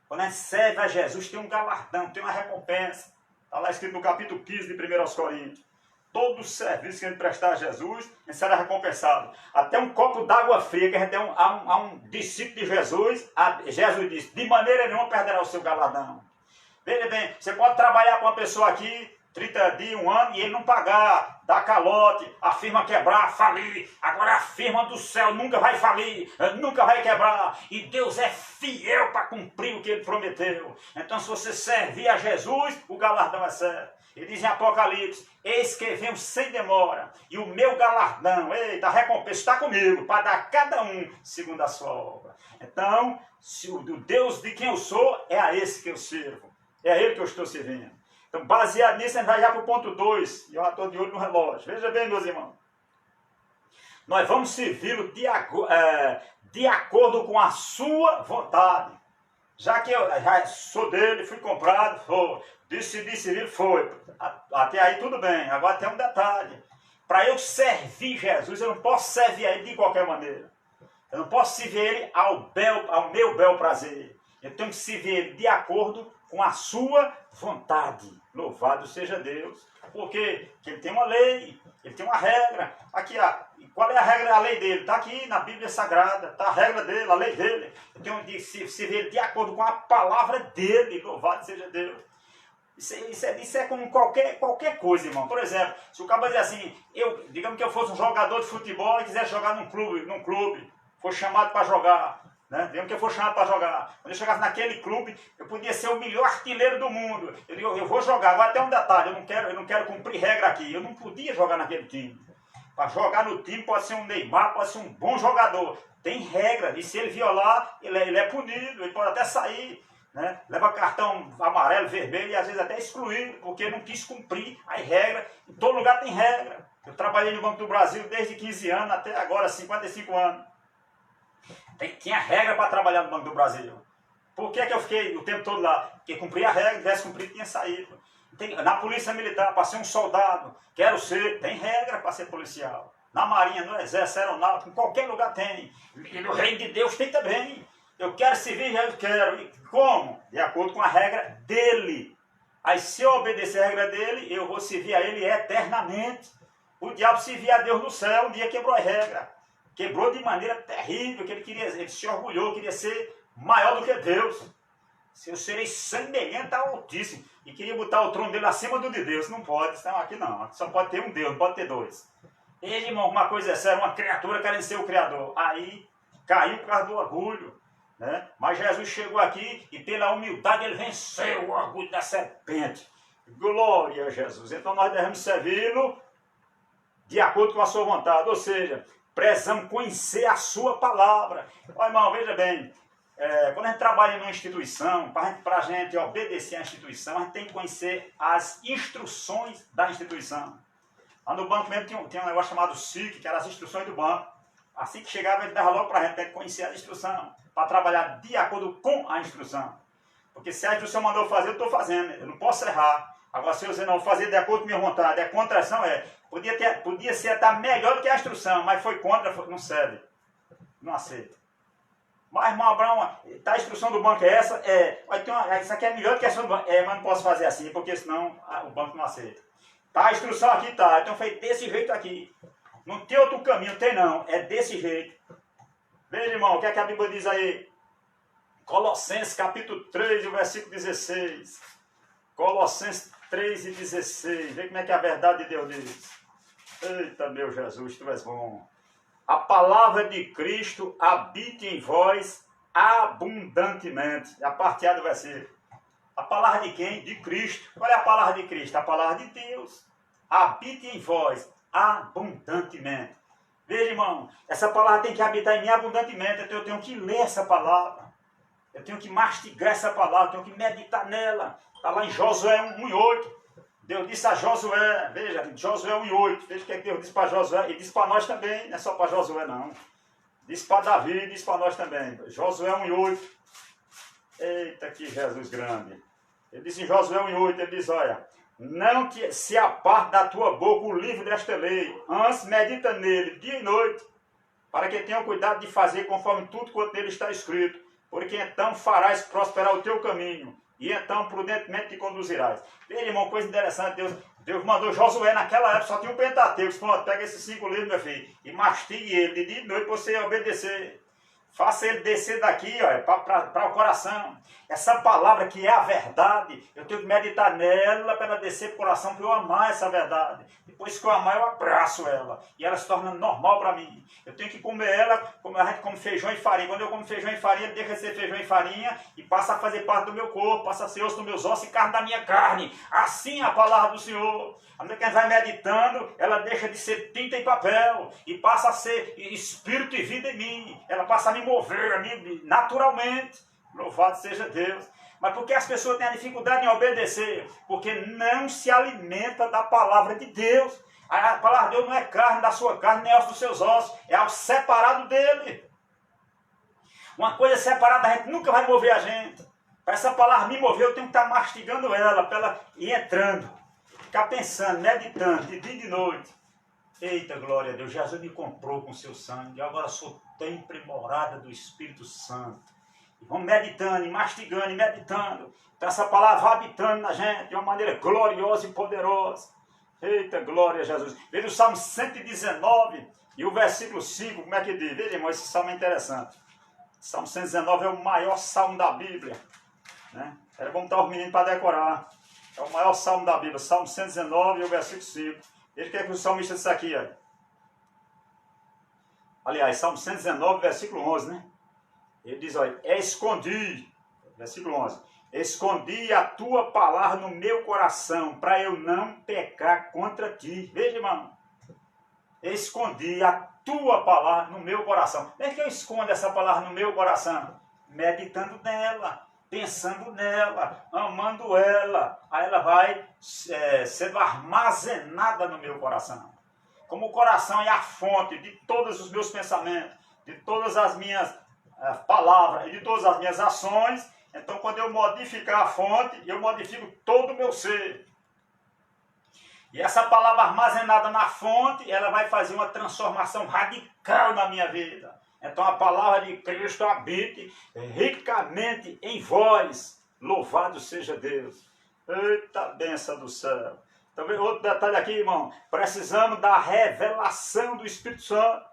Quando a gente serve a Jesus, tem um galardão, tem uma recompensa. Está lá escrito no capítulo 15 de 1 Coríntios. Todo o serviço que a gente prestar a Jesus, a gente será recompensado. Até um copo d'água fria que a gente tem a um discípulo de Jesus, Jesus disse, de maneira nenhuma perderá o seu galardão. Veja bem, você pode trabalhar com uma pessoa aqui, 30 dias, 1 ano, e ele não pagar, dar calote, a firma quebrar, falir. Agora a firma do céu nunca vai falir, nunca vai quebrar. E Deus é fiel para cumprir o que ele prometeu. Então se você servir a Jesus, o galardão é certo. Ele diz em Apocalipse, eis que venho sem demora, e o meu galardão, eita, a recompensa está comigo, para dar a cada um segundo a sua obra. Então, se o Deus de quem eu sou, é a esse que eu sirvo. É a ele que eu estou servindo. Então, baseado nisso, a gente vai já para o ponto 2. E eu estou de olho no relógio. Veja bem, meus irmãos. Nós vamos servi-lo de acordo com a sua vontade. Já que eu já sou dele, fui comprado, decidi servir, foi. Até aí tudo bem. Agora tem um detalhe. Para eu servir Jesus, eu não posso servir a ele de qualquer maneira. Eu não posso servir ele ao meu bel prazer. Eu tenho que servir ele de acordo com a sua vontade. Louvado seja Deus. Porque ele tem uma lei, ele tem uma regra. Aqui, Qual é a regra, a lei dele? Está aqui na Bíblia Sagrada, está a regra dele, a lei dele. Então, se vê de acordo com a palavra dele, louvado seja Deus. Isso é como qualquer coisa, irmão. Por exemplo, se o cara dizer assim, digamos que eu fosse um jogador de futebol e quisesse jogar num clube, fosse chamado para jogar, né? Digamos que eu fosse chamado para jogar. Quando eu chegasse naquele clube, eu podia ser o melhor artilheiro do mundo. Eu vou jogar. Agora tem um detalhe, eu não quero cumprir regra aqui. Eu não podia jogar naquele time. Para jogar no time pode ser um Neymar, pode ser um bom jogador. Tem regra, e se ele violar, ele é punido, ele pode até sair, né? Leva cartão amarelo, vermelho e às vezes até excluído, porque não quis cumprir as regras. Em todo lugar tem regra. Eu trabalhei no Banco do Brasil desde 15 anos até agora, 55 anos. Tinha regra para trabalhar no Banco do Brasil. Por que eu fiquei o tempo todo lá? Porque cumpria a regra, tivesse cumprido, tinha saído. Na Polícia Militar, para ser um soldado, quero ser, tem regra para ser policial. Na Marinha, no Exército, Aeronáutica, em qualquer lugar tem. E no Reino de Deus tem também. Eu quero servir, eu quero. E como? De acordo com a regra dele. Aí se eu obedecer a regra dele, eu vou servir a ele eternamente. O diabo servia a Deus no céu, um dia quebrou a regra. Quebrou de maneira terrível, que ele se orgulhou, queria ser maior do que Deus. Se eu serei semelhante ao Altíssimo. E queria botar o trono dele acima do de Deus. Não pode, não, aqui não. Aqui só pode ter um Deus, não pode ter dois. Ele, irmão, uma coisa é séria, uma criatura querendo ser o Criador. Aí caiu por causa do orgulho. Né? Mas Jesus chegou aqui e pela humildade ele venceu o orgulho da serpente. Glória a Jesus. Então nós devemos servi-lo de acordo com a sua vontade. Ou seja, precisamos conhecer a sua palavra. Ó, irmão, veja bem. Quando a gente trabalha em uma instituição, para a gente obedecer à instituição, a gente tem que conhecer as instruções da instituição. Lá no banco mesmo tinha um negócio chamado SIC, que eram as instruções do banco. Assim que chegava, ele dava logo para a gente, tem que conhecer a instrução, para trabalhar de acordo com a instrução. Porque se a instrução mandou fazer, eu estou fazendo, eu não posso errar. Agora, se eu dizer não, fazer de acordo com a minha vontade, a contração podia ser até melhor do que a instrução, mas foi contra, não serve, não aceita. Mas, irmão Abraão, tá, a instrução do banco é essa? Isso aqui é melhor do que a instrução do banco. Mas não posso fazer assim, porque senão o banco não aceita. Tá, a instrução aqui tá, então foi desse jeito aqui. Não tem outro caminho, tem não, é desse jeito. Veja, irmão, o que é que a Bíblia diz aí? Colossenses capítulo 3, o versículo 16. Colossenses 3 e 16. Vê como é que a verdade de Deus diz. Eita, meu Jesus, tu és bom. A palavra de Cristo habite em vós abundantemente. A parte A do versículo. A palavra de quem? De Cristo. Qual é a palavra de Cristo? A palavra de Deus. Habite em vós abundantemente. Veja, irmão, essa palavra tem que habitar em mim abundantemente. Então eu tenho que ler essa palavra. Eu tenho que mastigar essa palavra. Eu tenho que meditar nela. Está lá em Josué 1:8. Deus disse a Josué, veja, Josué 1:8, veja o que é que Deus disse para Josué, e disse para nós também, não é só para Josué não. Disse para Davi, disse para nós também. Josué 1:8. Eita, que Jesus grande. Ele disse em Josué 1:8, ele diz, olha, não que se aparte da tua boca o livro desta lei, antes medita nele dia e noite, para que tenha cuidado de fazer conforme tudo quanto nele está escrito, porque então farás prosperar o teu caminho, e então prudentemente te conduzirás. Veja, irmão, coisa interessante, Deus mandou Josué naquela época, só tinha um Pentateuco. Pronto, pega esses 5 livros, meu filho, e mastigue ele de dia e noite para você obedecer. Faça ele descer daqui, para o coração. Essa palavra que é a verdade, eu tenho que meditar nela para ela descer para o coração, para eu amar essa verdade. Depois que eu amar, eu abraço ela. E ela se torna normal para mim. Eu tenho que comer ela, como a gente come feijão e farinha. Quando eu como feijão e farinha, ele deixa de ser feijão e farinha e passa a fazer parte do meu corpo, passa a ser osso dos meus ossos e carne da minha carne. Assim é a palavra do Senhor. A medida que a gente vai meditando, ela deixa de ser tinta e papel e passa a ser espírito e vida em mim. Ela passa a me mover, a mim naturalmente. Louvado seja Deus. Mas por que as pessoas têm a dificuldade em obedecer? Porque não se alimenta da palavra de Deus. A palavra de Deus não é carne da sua carne, nem osso dos seus ossos. É algo separado dele. Uma coisa separada, a gente nunca vai mover a gente. Para essa palavra me mover, eu tenho que estar mastigando ela, para ela ir entrando. Ficar pensando, meditando, de dia e de noite. Eita, glória a Deus, Jesus me comprou com seu sangue. Eu agora sou templo morada do Espírito Santo. Vamos meditando, e mastigando, e meditando. Então essa palavra vai habitando na gente de uma maneira gloriosa e poderosa. Eita, glória a Jesus. Veja o Salmo 119, E o versículo 5, como é que diz? Veja, irmão, esse salmo é interessante. Salmo 119 é o maior salmo da Bíblia. Né? Era bom estar os meninos para decorar. É o maior salmo da Bíblia. Salmo 119 e o versículo 5. Ele quer que o salmista disse aqui, ó. Aliás, Salmo 119, versículo 11, né? Ele diz, olha, escondi, versículo 11, escondi a tua palavra no meu coração, para eu não pecar contra ti. Veja, irmão, escondi a tua palavra no meu coração. Como é que eu escondo essa palavra no meu coração? Meditando nela, pensando nela, amando ela. Aí ela vai sendo armazenada no meu coração. Como o coração é a fonte de todos os meus pensamentos, de todas as minhas palavras e de todas as minhas ações, então quando eu modificar a fonte, eu modifico todo o meu ser. E essa palavra armazenada na fonte, ela vai fazer uma transformação radical na minha vida. Então a palavra de Cristo habite ricamente em vós. Louvado seja Deus. Eita bênção do céu. Também outro detalhe aqui, irmão. Precisamos da revelação do Espírito Santo.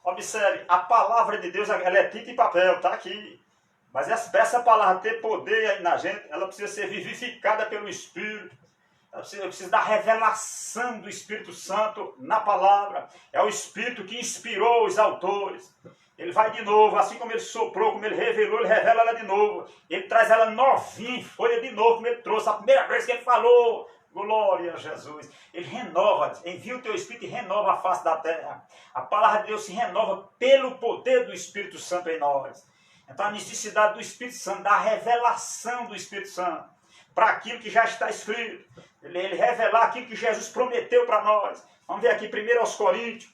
Observe, a palavra de Deus, ela é tinta e papel, está aqui. Mas essa palavra ter poder aí na gente, ela precisa ser vivificada pelo Espírito. Eu preciso da revelação do Espírito Santo na palavra. É o Espírito que inspirou os autores. Ele vai de novo, assim como ele soprou, como ele revelou, ele revela ela de novo. Ele traz ela novinha em folha de novo, como ele trouxe a primeira vez que ele falou. Glória a Jesus. Ele renova, envia o teu Espírito e renova a face da terra. A palavra de Deus se renova pelo poder do Espírito Santo em nós. Então a necessidade do Espírito Santo, da revelação do Espírito Santo, para aquilo que já está escrito. Ele revelar aquilo que Jesus prometeu para nós. Vamos ver aqui 1 Coríntios,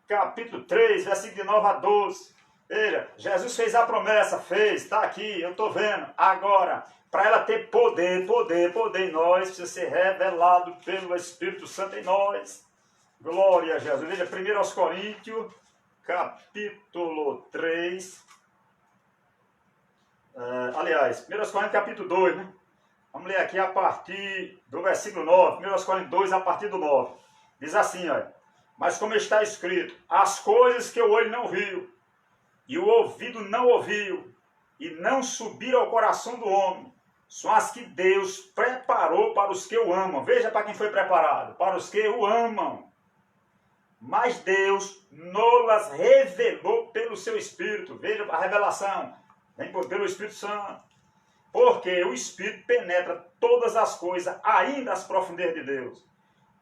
capítulo 3, versículo de 9 a 12. Veja, Jesus fez a promessa, está aqui, eu estou vendo. Agora, para ela ter poder em nós, precisa ser revelado pelo Espírito Santo em nós. Glória a Jesus. Veja, 1 Coríntios, capítulo 3. Aliás, 1 Coríntios, capítulo 2, né? Vamos ler aqui a partir do versículo 9. 1 Coríntios 2, a partir do 9. Diz assim, olha. Mas como está escrito, as coisas que o olho não viu, e o ouvido não ouviu, e não subiram ao coração do homem, são as que Deus preparou para os que o amam. Veja para quem foi preparado, para os que o amam. Mas Deus nos revelou pelo seu Espírito. Veja a revelação, vem pelo Espírito Santo. Porque o Espírito penetra todas as coisas, ainda as profundezas de Deus.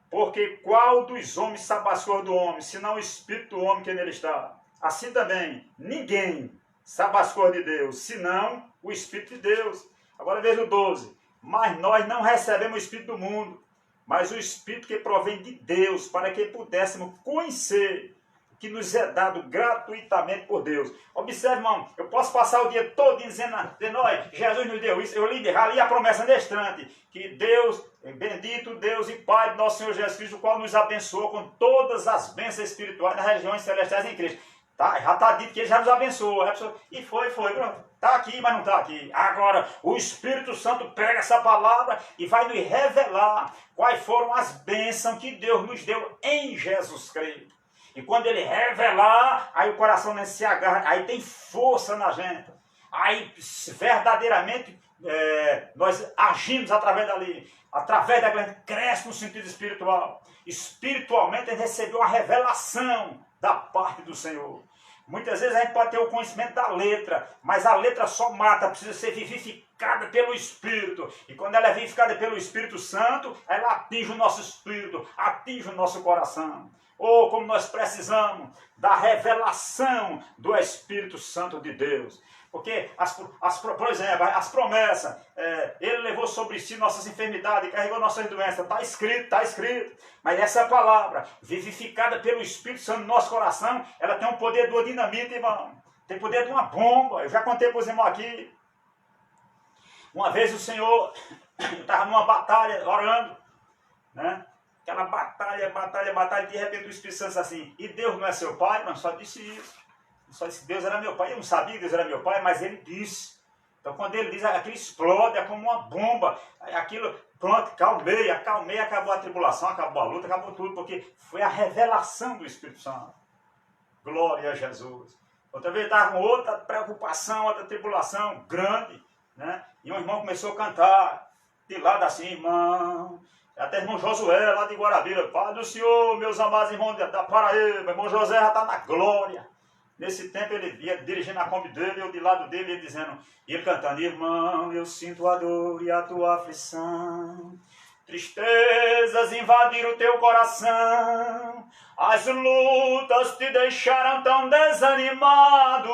Porque qual dos homens sabe as coisas do homem, senão o Espírito do homem que nele está? Assim também, ninguém sabe as coisas de Deus, senão o Espírito de Deus. Agora veja o 12. Mas nós não recebemos o Espírito do mundo, mas o Espírito que provém de Deus, para que pudéssemos conhecer o que nos é dado gratuitamente por Deus. Observe, irmão, eu posso passar o dia todo dizendo, olha, Jesus nos deu isso, eu li a promessa neste instante, que Deus, bendito Deus e Pai de nosso Senhor Jesus Cristo, o qual nos abençoou com todas as bênçãos espirituais nas regiões celestiais em Cristo. Tá, já está dito que ele já nos abençoou. E foi, está aqui, mas não está aqui. Agora, o Espírito Santo pega essa palavra e vai nos revelar quais foram as bênçãos que Deus nos deu em Jesus Cristo. E quando ele revelar, aí o coração se agarra, aí tem força na gente. Aí verdadeiramente nós agimos através dali. Através da gente cresce no sentido espiritual. Espiritualmente a gente recebeu a revelação da parte do Senhor. Muitas vezes a gente pode ter o conhecimento da letra, mas a letra só mata, precisa ser vivificada pelo Espírito. E quando ela é vivificada pelo Espírito Santo, ela atinge o nosso espírito, atinge o nosso coração. Ou como nós precisamos da revelação do Espírito Santo de Deus. Porque, por exemplo, as promessas, ele levou sobre si nossas enfermidades, carregou nossas doenças, está escrito. Mas essa palavra, vivificada pelo Espírito Santo no nosso coração, ela tem o poder do dinamite, irmão. Tem o poder de uma bomba. Eu já contei para os irmãos aqui. Uma vez o Senhor estava numa batalha, orando, né? Aquela batalha, de repente o Espírito Santo disse assim, e Deus não é seu pai? Mas só disse isso. Só disse que Deus era meu pai. Eu não sabia que Deus era meu pai, mas ele disse. Então quando ele diz, aquilo explode, é como uma bomba. Aquilo, pronto, acalmei, acabou a tribulação, acabou a luta, acabou tudo, porque foi a revelação do Espírito Santo. Glória a Jesus. Outra vez estava com outra preocupação, outra tribulação grande, né? E um irmão começou a cantar de lado assim, irmão. Até irmão Josué, lá de Guarabira, Pai do Senhor, meus amados irmãos da Paraíba, irmão José já está na glória. Nesse tempo ele ia dirigindo a Kombi dele, eu de lado dele, ele dizendo, e ele cantando, irmão, eu sinto a dor e a tua aflição. Tristezas invadiram o teu coração, as lutas te deixaram tão desanimado.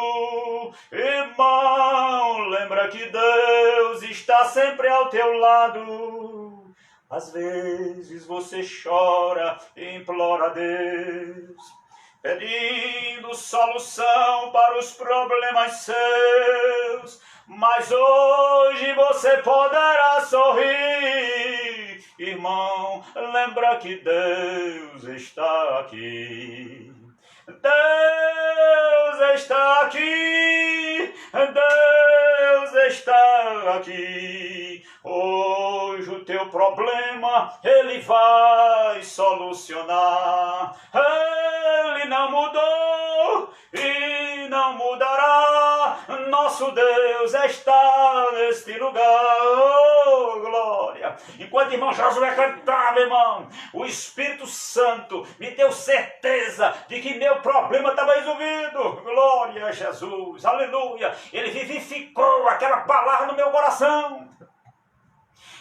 Irmão, lembra que Deus está sempre ao teu lado. Às vezes você chora e implora a Deus, pedindo solução para os problemas seus. Mas hoje você poderá sorrir, irmão, lembra que Deus está aqui. Deus está aqui, Deus está aqui. Hoje o teu problema Ele vai solucionar. Ele não mudou e não mudará. Nosso Deus está neste lugar. Oh, glória! Enquanto o irmão Josué cantava, irmão, o Espírito Santo me deu certeza de que meu problema estava resolvido. Glória a Jesus, aleluia. Ele vivificou aquela palavra no meu coração.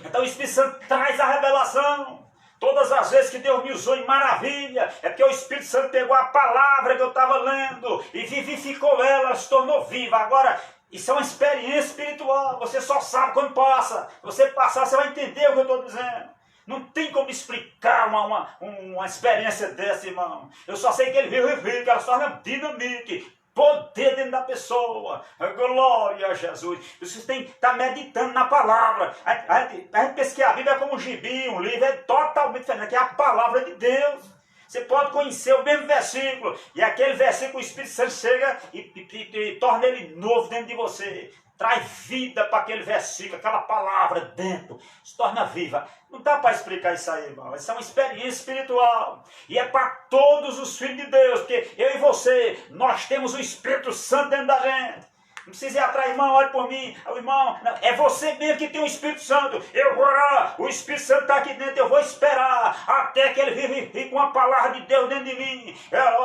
Então o Espírito Santo traz a revelação. Todas as vezes que Deus me usou em maravilha, é porque o Espírito Santo pegou a palavra que eu estava lendo e vivificou ela, se tornou viva. Agora, isso é uma experiência espiritual. Você só sabe quando passa. Você passar, você vai entender o que eu estou dizendo. Não tem como explicar uma experiência dessa, irmão. Eu só sei que ele vivifica, ela só é dinamite. Poder dentro da pessoa. Glória a Jesus. Você tem que estar meditando na palavra. A gente pensa que a Bíblia é como um gibi, um livro, é totalmente diferente, que é a palavra de Deus. Você pode conhecer o mesmo versículo, e aquele versículo o Espírito Santo chega e torna ele novo dentro de você. Traz vida para aquele versículo, aquela palavra dentro, se torna viva. Não dá para explicar isso aí, irmão. Isso é uma experiência espiritual. E é para todos os filhos de Deus, porque eu e você, nós temos o Espírito Santo dentro da gente. Não precisa ir atrás, irmão, olhe por mim. Irmão, não, é você mesmo que tem o Espírito Santo. Eu vou orar, o Espírito Santo está aqui dentro, eu vou esperar até que ele vive com a palavra de Deus dentro de mim.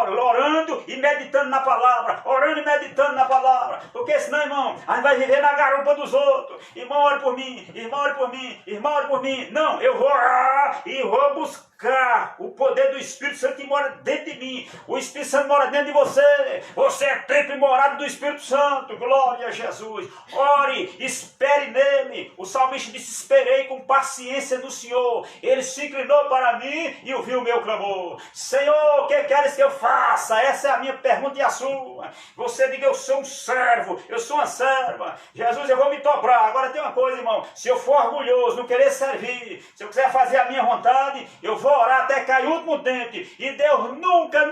Orando e meditando na palavra, orando e meditando na palavra. Porque senão, irmão, a gente vai viver na garupa dos outros. Irmão, olhe por mim, irmão, olhe por mim, irmão, olhe por mim. Não, eu vou orar e vou buscar o poder do Espírito Santo que mora dentro de mim. O Espírito Santo mora dentro de você. Você é templo e morada do Espírito Santo. Glória a Jesus. Ore, espere nele. O salmista disse, esperei com paciência no Senhor. Ele se inclinou para mim e ouviu o meu clamor. Senhor, o que queres que eu faça? Essa é a minha pergunta e a sua. Você diga, eu sou um servo, eu sou uma serva. Jesus, eu vou me dobrar. Agora tem uma coisa, irmão. Se eu for orgulhoso, não querer servir, se eu quiser fazer a minha vontade, eu vou orar até cair o último dente. E Deus nunca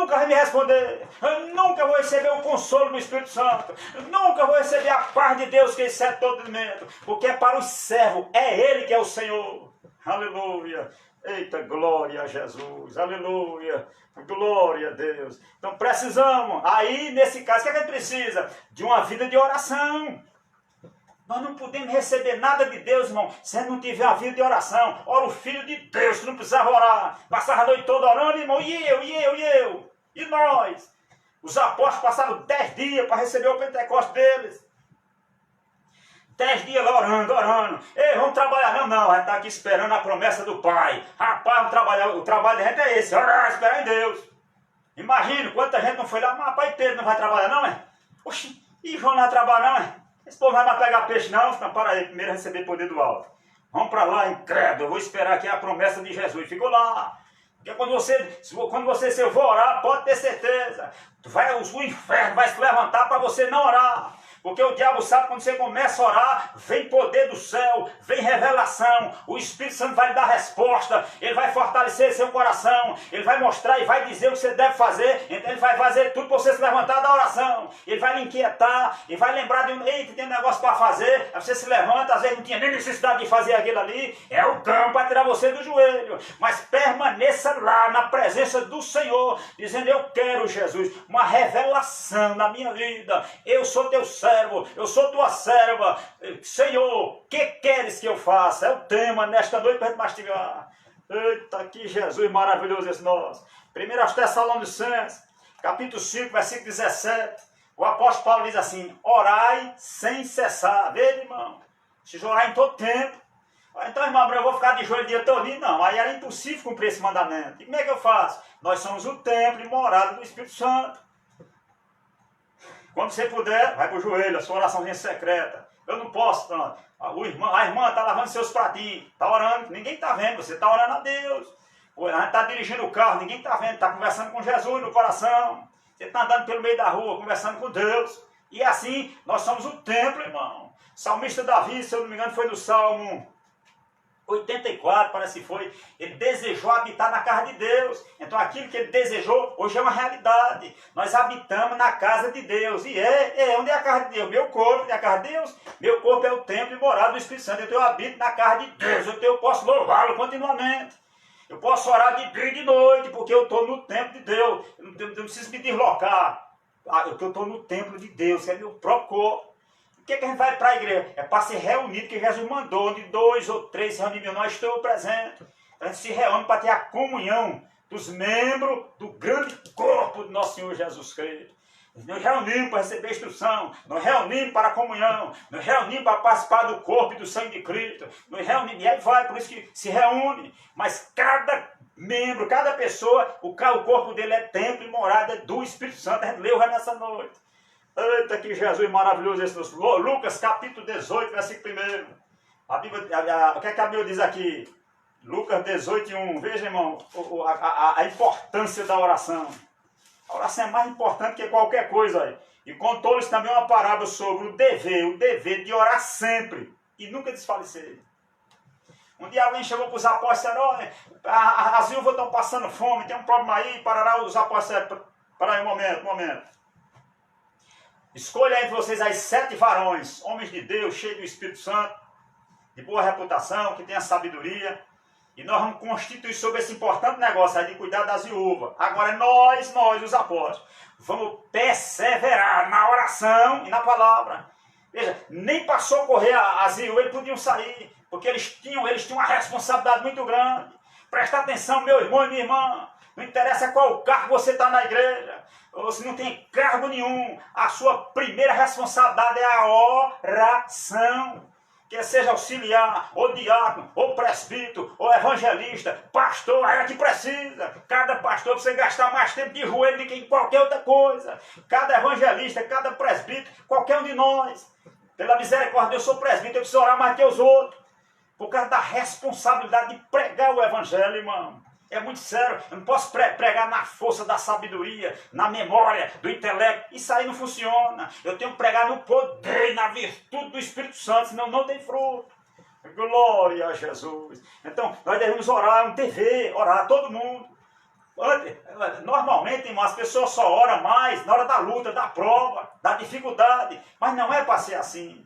vai me responder. Eu nunca vou receber o consolo do Espírito Santo. Nunca vou receber a paz de Deus que excede todo entendimento. Porque é para os servos. É Ele que é o Senhor. Aleluia. Eita, glória a Jesus. Aleluia. Glória a Deus. Então precisamos. Aí, nesse caso, o que a gente precisa? De uma vida de oração. Nós não podemos receber nada de Deus, irmão, se não tiver a vida de oração. Ora, o Filho de Deus, que não precisava orar, passava a noite toda orando, irmão, e eu. E nós? Os apóstolos passaram 10 dias para receber o Pentecostes deles. 10 dias lá orando. Ei, vamos trabalhar. Não, a gente está aqui esperando a promessa do Pai. Rapaz, o trabalho da gente é esse, orar, esperar em Deus. Imagina quanta gente não foi lá, mas rapaz, Pedro não vai trabalhar não, é? Oxi, e vão lá trabalhar não, é? Esse povo vai mais pegar peixe não, para aí, primeiro receber poder do alto. Vamos para lá, incrédulo, eu vou esperar aqui a promessa de Jesus. Ficou lá. Porque quando você for orar, pode ter certeza, o inferno vai se levantar para você não orar. Porque o diabo sabe que quando você começa a orar, vem poder do céu, vem revelação, o Espírito Santo vai lhe dar resposta, ele vai fortalecer seu coração, ele vai mostrar e vai dizer o que você deve fazer, então ele vai fazer tudo para você se levantar da oração, ele vai lhe inquietar, e vai lembrar de eita, tem um negócio para fazer, aí você se levanta, às vezes não tinha nem necessidade de fazer aquilo ali, é o cão para tirar você do joelho, mas permaneça lá na presença do Senhor, dizendo, eu quero, Jesus, uma revelação na minha vida, eu sou teu servo, eu sou tua serva, Senhor, o que queres que eu faça? É o tema nesta noite para a gente mastigar. Eita, que Jesus maravilhoso esse nosso. 1 Tessalonicenses, capítulo 5, versículo 17, o apóstolo Paulo diz assim, orai sem cessar. Veja, irmão, se orar em todo tempo. Então, irmão, eu vou ficar de joelho o dia todo? Não, aí era impossível cumprir esse mandamento. E como é que eu faço? Nós somos o templo e morada do Espírito Santo. Quando você puder, vai para o joelho, a sua oraçãozinha secreta. Eu não posso, pronto. A irmã está lavando seus pratinhos, está orando, ninguém está vendo, você está orando a Deus. A gente está dirigindo o carro, ninguém está vendo, está conversando com Jesus no coração. Você está andando pelo meio da rua, conversando com Deus. E assim, nós somos o templo, irmão. O salmista Davi, se eu não me engano, foi do Salmo 84, parece que foi, ele desejou habitar na casa de Deus. Então aquilo que ele desejou, hoje é uma realidade. Nós habitamos na casa de Deus. E onde é a casa de Deus? Meu corpo é a casa de Deus. Meu corpo é o templo e morada do Espírito Santo. Então eu habito na casa de Deus. Eu posso louvá-lo continuamente. Eu posso orar de dia e de noite, porque eu estou no templo de Deus. Eu não preciso me deslocar. Porque eu estou no templo de Deus, que é meu próprio corpo. Por que a gente vai para a igreja? É para se reunir, que Jesus mandou, onde 2 ou 3 se reunirem, nós estamos presentes. A gente se reúne para ter a comunhão dos membros do grande corpo do nosso Senhor Jesus Cristo. Nós reunimos para receber instrução, nós reunimos para a comunhão, nós reunimos para participar do corpo e do sangue de Cristo, nós reunimos, e aí vai, por isso que se reúne, mas cada membro, cada pessoa, o corpo dele é templo e morada do Espírito Santo, a gente leu nessa noite. Eita, que Jesus maravilhoso esse nosso. Lucas capítulo 18, versículo 1. A Bíblia, o que é que a Bíblia diz aqui? Lucas 18, 1. Veja, irmão, a importância da oração. A oração é mais importante que qualquer coisa aí. E contou-lhes também uma parábola sobre o dever de orar sempre e nunca desfalecer. Um dia alguém chegou para os apóstolos e disse, as viúvas estão passando fome, tem um problema aí, parará os apóstolos. Para aí um momento. Escolha entre vocês aí 7 varões, homens de Deus, cheios do Espírito Santo, de boa reputação, que tenham sabedoria. E nós vamos constituir sobre esse importante negócio aí de cuidar das viúvas. Agora nós, os apóstolos, vamos perseverar na oração e na palavra. Veja, nem para socorrer as viúvas, eles podiam sair, porque eles tinham uma responsabilidade muito grande. Presta atenção, meu irmão e minha irmã. Não interessa qual cargo você está na igreja, ou se não tem cargo nenhum, a sua primeira responsabilidade é a oração. Quer seja auxiliar, ou diácono, ou presbítero, ou evangelista, pastor, é que precisa. Cada pastor precisa gastar mais tempo de joelho do que em qualquer outra coisa. Cada evangelista, cada presbítero, qualquer um de nós. Pela misericórdia, eu sou presbítero, eu preciso orar mais que os outros. Por causa da responsabilidade de pregar o evangelho, irmão. É muito sério, eu não posso pregar na força da sabedoria, na memória, do intelecto, isso aí não funciona. Eu tenho que pregar no poder e na virtude do Espírito Santo, senão não tem fruto. Glória a Jesus. Então, nós devemos orar, um dever, orar todo mundo. Normalmente, irmão, as pessoas só oram mais na hora da luta, da prova, da dificuldade, mas não é para ser assim.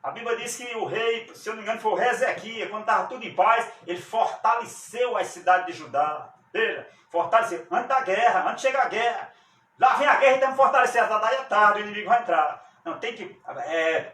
A Bíblia diz que o rei, se eu não me engano, foi o rei Ezequias, quando estava tudo em paz, ele fortaleceu as cidades de Judá. Veja, fortaleceu antes da guerra, antes de chegar a guerra. Lá vem a guerra e temos que fortalecer, daí é tarde, o inimigo vai entrar. Não, tem que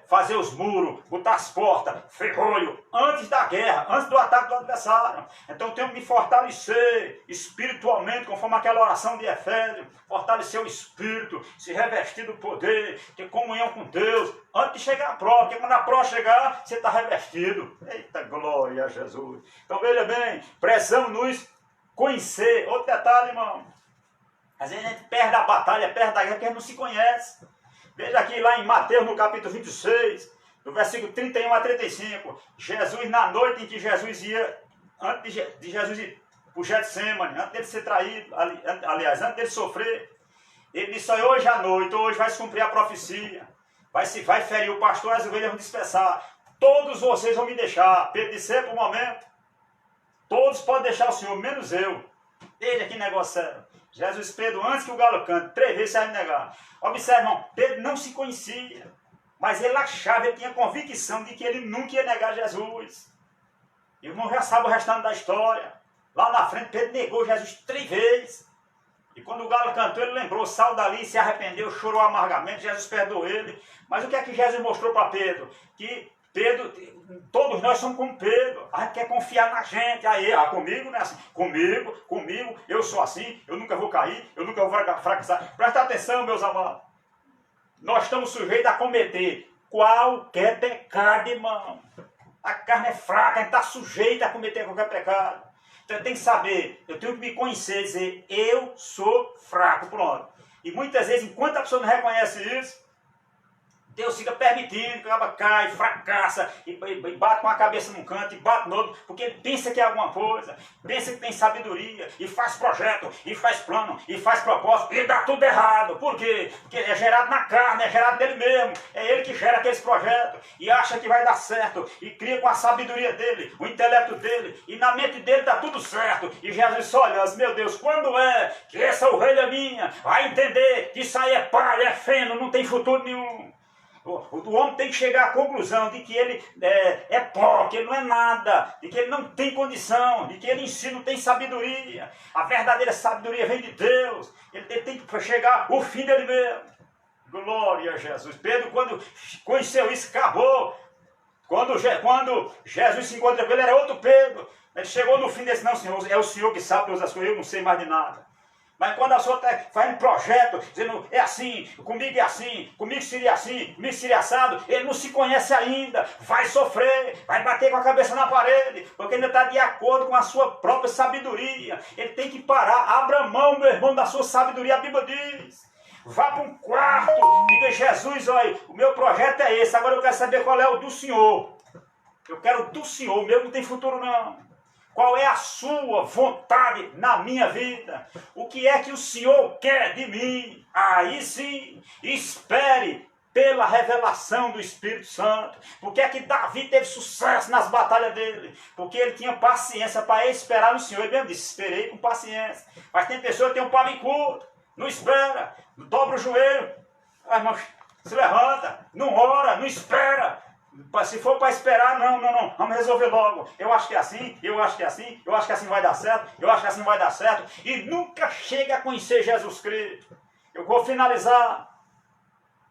fazer os muros, botar as portas, ferrolho, antes da guerra, antes do ataque do adversário. Então eu tenho que me fortalecer espiritualmente, conforme aquela oração de Efésio, fortalecer o espírito, se revestir do poder, ter comunhão com Deus, antes de chegar à prova, porque quando a prova chegar, você está revestido. Eita, glória a Jesus. Então veja bem, precisamos nos conhecer. Outro detalhe, irmão, às vezes a gente perde a batalha, perde a guerra, porque a gente não se conhece. Veja aqui lá em Mateus, no capítulo 26, do versículo 31 a 35. Jesus, na noite em que Jesus ia, antes de Jesus ir para o Getsemane, antes dele ser traído, aliás, antes dele sofrer, ele disse, hoje à noite, hoje vai se cumprir a profecia. vai ferir o pastor, as ovelhas vão dispersar. Todos vocês vão me deixar. Pedro disse, por um momento, todos podem deixar o Senhor, menos eu. Veja que negócio sério. Jesus, Pedro, antes que o galo cante, 3 vezes você vai me negar. Observe, irmão, Pedro não se conhecia, mas ele achava, ele tinha convicção de que ele nunca ia negar Jesus. E o irmão já sabe o restante da história. Lá na frente, Pedro negou Jesus 3 vezes. E quando o galo cantou, ele lembrou, saiu dali, se arrependeu, chorou amargamente, Jesus perdoou ele. Mas o que é que Jesus mostrou para Pedro? Que Pedro, todos nós somos como Pedro. A gente quer confiar na gente. Aí, comigo não é assim. Comigo, eu sou assim, eu nunca vou cair, eu nunca vou fracassar. Presta atenção, meus amados. Nós estamos sujeitos a cometer qualquer pecado, irmão. A carne é fraca, a gente está sujeito a cometer qualquer pecado. Então eu tenho que saber, eu tenho que me conhecer e dizer, eu sou fraco, pronto. E muitas vezes, enquanto a pessoa não reconhece isso, Deus fica permitindo que ela cai, fracassa, e bate com a cabeça num canto, e bate no outro, porque ele pensa que é alguma coisa, pensa que tem sabedoria, e faz projeto, e faz plano, e faz propósito, e dá tudo errado. Por quê? Porque é gerado na carne, é gerado dele mesmo, é ele que gera aqueles projetos, e acha que vai dar certo, e cria com a sabedoria dele, o intelecto dele, e na mente dele está tudo certo. E Jesus só olha, meu Deus, quando é que essa ovelha minha vai entender que isso aí é palha, é feno, não tem futuro nenhum? O homem tem que chegar à conclusão de que ele é pó, que ele não é nada, de que ele não tem condição, de que ele em si não tem sabedoria. A verdadeira sabedoria vem de Deus. Ele tem que chegar ao fim dele mesmo. Glória a Jesus. Pedro, quando conheceu isso, acabou. Quando Jesus se encontra com ele, era outro Pedro. Ele chegou no fim desse, não, Senhor, é o Senhor que sabe todas as coisas, eu não sei mais de nada. Mas quando a pessoa está fazendo projeto, dizendo, é assim, comigo seria assim, comigo seria assado, ele não se conhece ainda, vai sofrer, vai bater com a cabeça na parede, porque ele está de acordo com a sua própria sabedoria. Ele tem que parar, abra mão, meu irmão, da sua sabedoria, a Bíblia diz. Vá para um quarto, diga, Jesus, olha, o meu projeto é esse, agora eu quero saber qual é o do Senhor. Eu quero o do Senhor, o meu não tem futuro não. Qual é a sua vontade na minha vida? O que é que o Senhor quer de mim? Aí sim, espere pela revelação do Espírito Santo. Por que é que Davi teve sucesso nas batalhas dele? Porque ele tinha paciência para esperar no Senhor. Ele mesmo disse, esperei com paciência. Mas tem pessoas que têm um pavio curto, não espera, dobra o joelho, irmão, se levanta, não ora, não espera. Se for para esperar, não, vamos resolver logo. Eu acho que é assim, eu acho que é assim, eu acho que assim vai dar certo, eu acho que assim vai dar certo. E nunca chega a conhecer Jesus Cristo. Eu vou finalizar,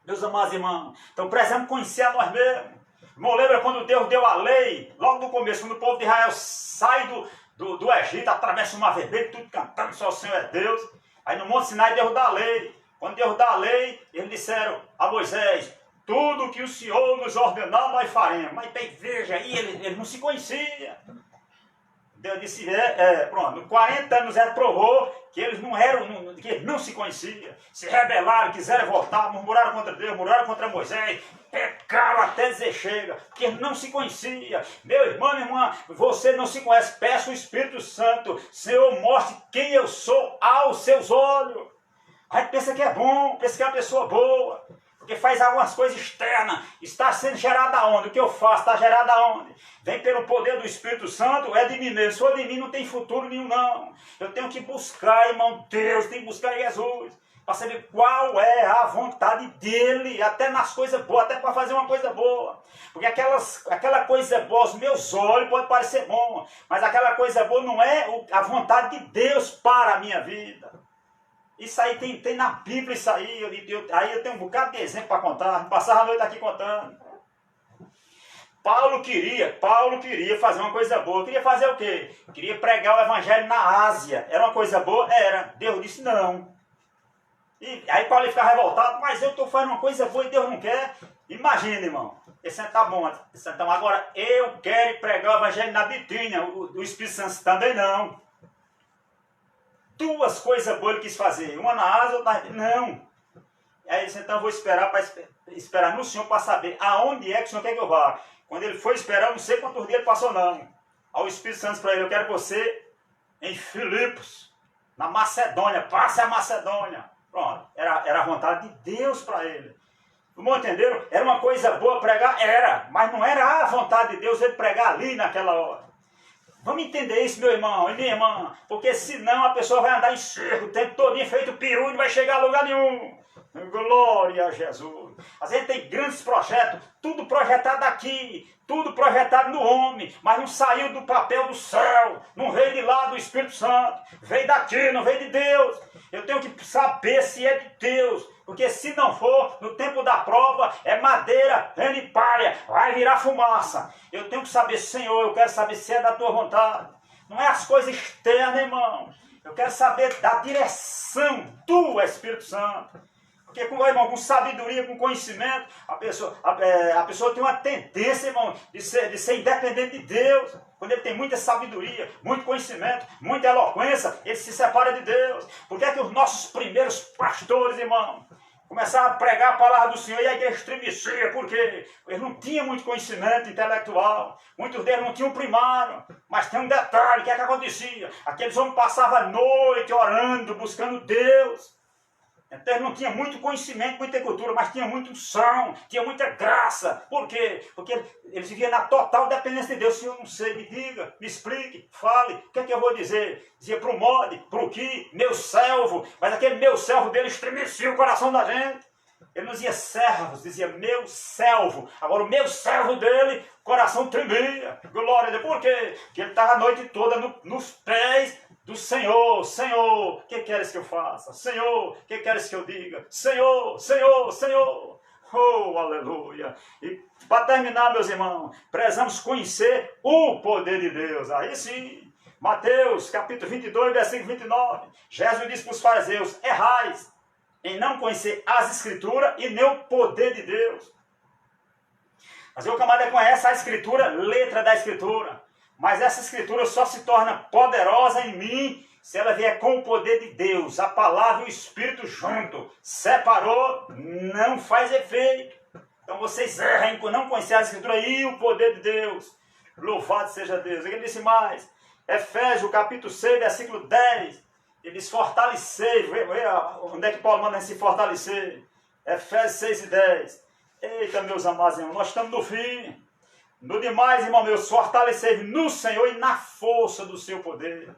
meus amados irmãos. Então precisamos conhecer a nós mesmos. Irmão, lembra quando Deus deu a lei, logo no começo, quando o povo de Israel sai do Egito, atravessa o mar vermelho, tudo cantando, só o Senhor é Deus. Aí no Monte Sinai Deus dá a lei. Quando Deus dá a lei, eles disseram a Moisés, tudo que o Senhor nos ordenar, nós faremos. Mas veja aí, ele não se conhecia. Deus disse, pronto, 40 anos ele provou que eles que eles não se conheciam. Se rebelaram, quiseram voltar, murmuraram contra Deus, murmuraram contra Moisés, pecaram até dizer chega, porque eles não se conheciam. Meu irmão, minha irmã, você não se conhece, peça o Espírito Santo, Senhor, mostre quem eu sou aos seus olhos. A gente pensa que é bom, pensa que é uma pessoa boa. Porque faz algumas coisas externas. Está sendo gerado aonde? O que eu faço está gerado aonde? Vem pelo poder do Espírito Santo, é de mim mesmo. Se for de mim, não tem futuro nenhum, não. Eu tenho que buscar, irmão, Deus, tenho que buscar Jesus. Para saber qual é a vontade dEle, até nas coisas boas, até para fazer uma coisa boa. Porque aquela coisa boa, aos meus olhos, pode parecer bom. Mas aquela coisa boa não é a vontade de Deus para a minha vida. Isso aí tem na Bíblia, isso aí. Aí eu tenho um bocado de exemplo para contar. Passava a noite aqui contando. Paulo queria fazer uma coisa boa. Queria fazer o quê? Queria pregar o evangelho na Ásia. Era uma coisa boa? Era. Deus disse não. E aí Paulo ia ficar revoltado. Mas eu estou fazendo uma coisa boa e Deus não quer. Imagina, irmão. Esse tá bom. Então, agora eu quero pregar o evangelho na Bitínia. O Espírito Santo também não. Duas coisas boas ele quis fazer. Uma na Ásia, outra na... Não. Aí ele disse, então eu vou esperar no Senhor para saber aonde é que o Senhor quer que eu vá. Quando ele foi esperar, eu não sei quantos dias ele passou, não. Ao Espírito Santo para ele, eu quero você em Filipos, na Macedônia. Passe a Macedônia. Pronto. Era a vontade de Deus para ele. Irmão, entenderam? Era uma coisa boa pregar? Era, mas não era a vontade de Deus ele pregar ali naquela hora. Vamos entender isso, meu irmão e minha irmã, porque senão a pessoa vai andar em circo o tempo todo feito peru e não vai chegar a lugar nenhum. Glória a Jesus. A gente tem grandes projetos, tudo projetado aqui, tudo projetado no homem, mas não saiu do papel do céu, não veio de lá do Espírito Santo, veio daqui, não veio de Deus. Eu tenho que saber se é de Deus, porque se não for, no tempo da prova, é madeira, pena e palha, vai virar fumaça. Eu tenho que saber, Senhor, eu quero saber se é da tua vontade. Não é as coisas externas, irmão. Eu quero saber da direção do Espírito Santo. Porque, irmão, com sabedoria, com conhecimento, a pessoa tem uma tendência, irmão, de ser independente de Deus. Quando ele tem muita sabedoria, muito conhecimento, muita eloquência, ele se separa de Deus. Por que é que os nossos primeiros pastores, irmão, começaram a pregar a palavra do Senhor e a igreja estremecia? Porque eles não tinham muito conhecimento intelectual. Muitos deles não tinham primário. Mas tem um detalhe, o que é que acontecia? Aqueles homens passavam a noite orando, buscando Deus. Então eles não tinham muito conhecimento, muita cultura, mas tinha muito unção, tinha muita graça. Por quê? Porque eles viviam na total dependência de Deus. Se eu não sei, me diga, me explique, fale. O que é que eu vou dizer? Dizia para o Mode, para o Ki, meu servo. Mas aquele meu servo dele estremecia o coração da gente. Ele não dizia servos, dizia meu servo. Agora o meu servo dele, o coração tremia. Glória a Deus. Por quê? Porque ele estava a noite toda nos pés do Senhor. Senhor, o que queres que eu faça? Senhor, o que queres que eu diga? Senhor, Senhor, Senhor. Oh, aleluia. E para terminar, meus irmãos, precisamos conhecer o poder de Deus. Aí sim, Mateus capítulo 22, versículo 29. Jesus disse para os fariseus, errais em não conhecer as Escrituras e nem o poder de Deus. Mas o camarada conhece a Escritura, letra da Escritura. Mas essa Escritura só se torna poderosa em mim se ela vier com o poder de Deus. A palavra e o Espírito junto. Separou, não faz efeito. Então vocês erram em não conhecer a Escritura e o poder de Deus. Louvado seja Deus. Ele disse mais. Efésios capítulo 6, versículo 10. Ele diz fortalecer. Onde é que Paulo manda se fortalecer? Efésios 6 e 10. Eita, meus amados irmãos, nós estamos no fim. No demais, irmão meu, fortalecer no Senhor e na força do seu poder.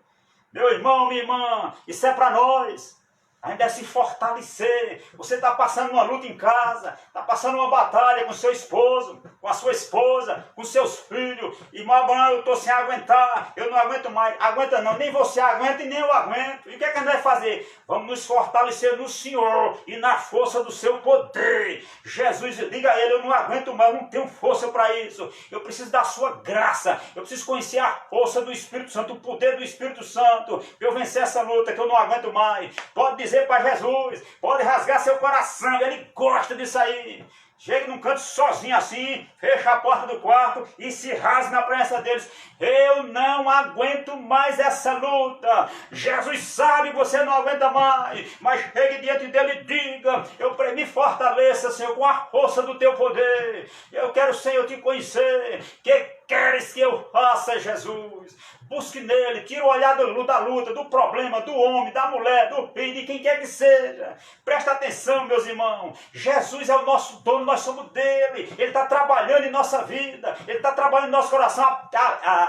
Meu irmão, minha irmã, isso é para nós. A gente deve se fortalecer. Você está passando uma luta em casa, está passando uma batalha com seu esposo, com a sua esposa, com seus filhos. Irmão Abraão, eu estou sem aguentar, eu não aguento mais. Aguenta não, nem você aguenta e nem eu aguento. E o que é que a gente vai fazer? Vamos nos fortalecer no Senhor e na força do seu poder. Jesus, diga a ele, eu não aguento mais, eu não tenho força para isso. Eu preciso da sua graça, eu preciso conhecer a força do Espírito Santo, o poder do Espírito Santo, para eu vencer essa luta que eu não aguento mais. Pode dizer para Jesus, pode rasgar seu coração, ele gosta disso aí. Chega num canto sozinho assim, fecha a porta do quarto e se rasga na presença deles. Eu não aguento mais essa luta. Jesus sabe que você não aguenta mais, mas chegue diante dele e diga, eu me fortaleça, Senhor, com a força do teu poder. Eu quero, Senhor, te conhecer. Que queres que eu faça, Jesus? Busque nele, tira o olhar da luta, do problema, do homem, da mulher, do filho, de quem quer que seja. Presta atenção, meus irmãos. Jesus é o nosso dono, nós somos dele. Ele está trabalhando em nossa vida. Ele está trabalhando em nosso coração,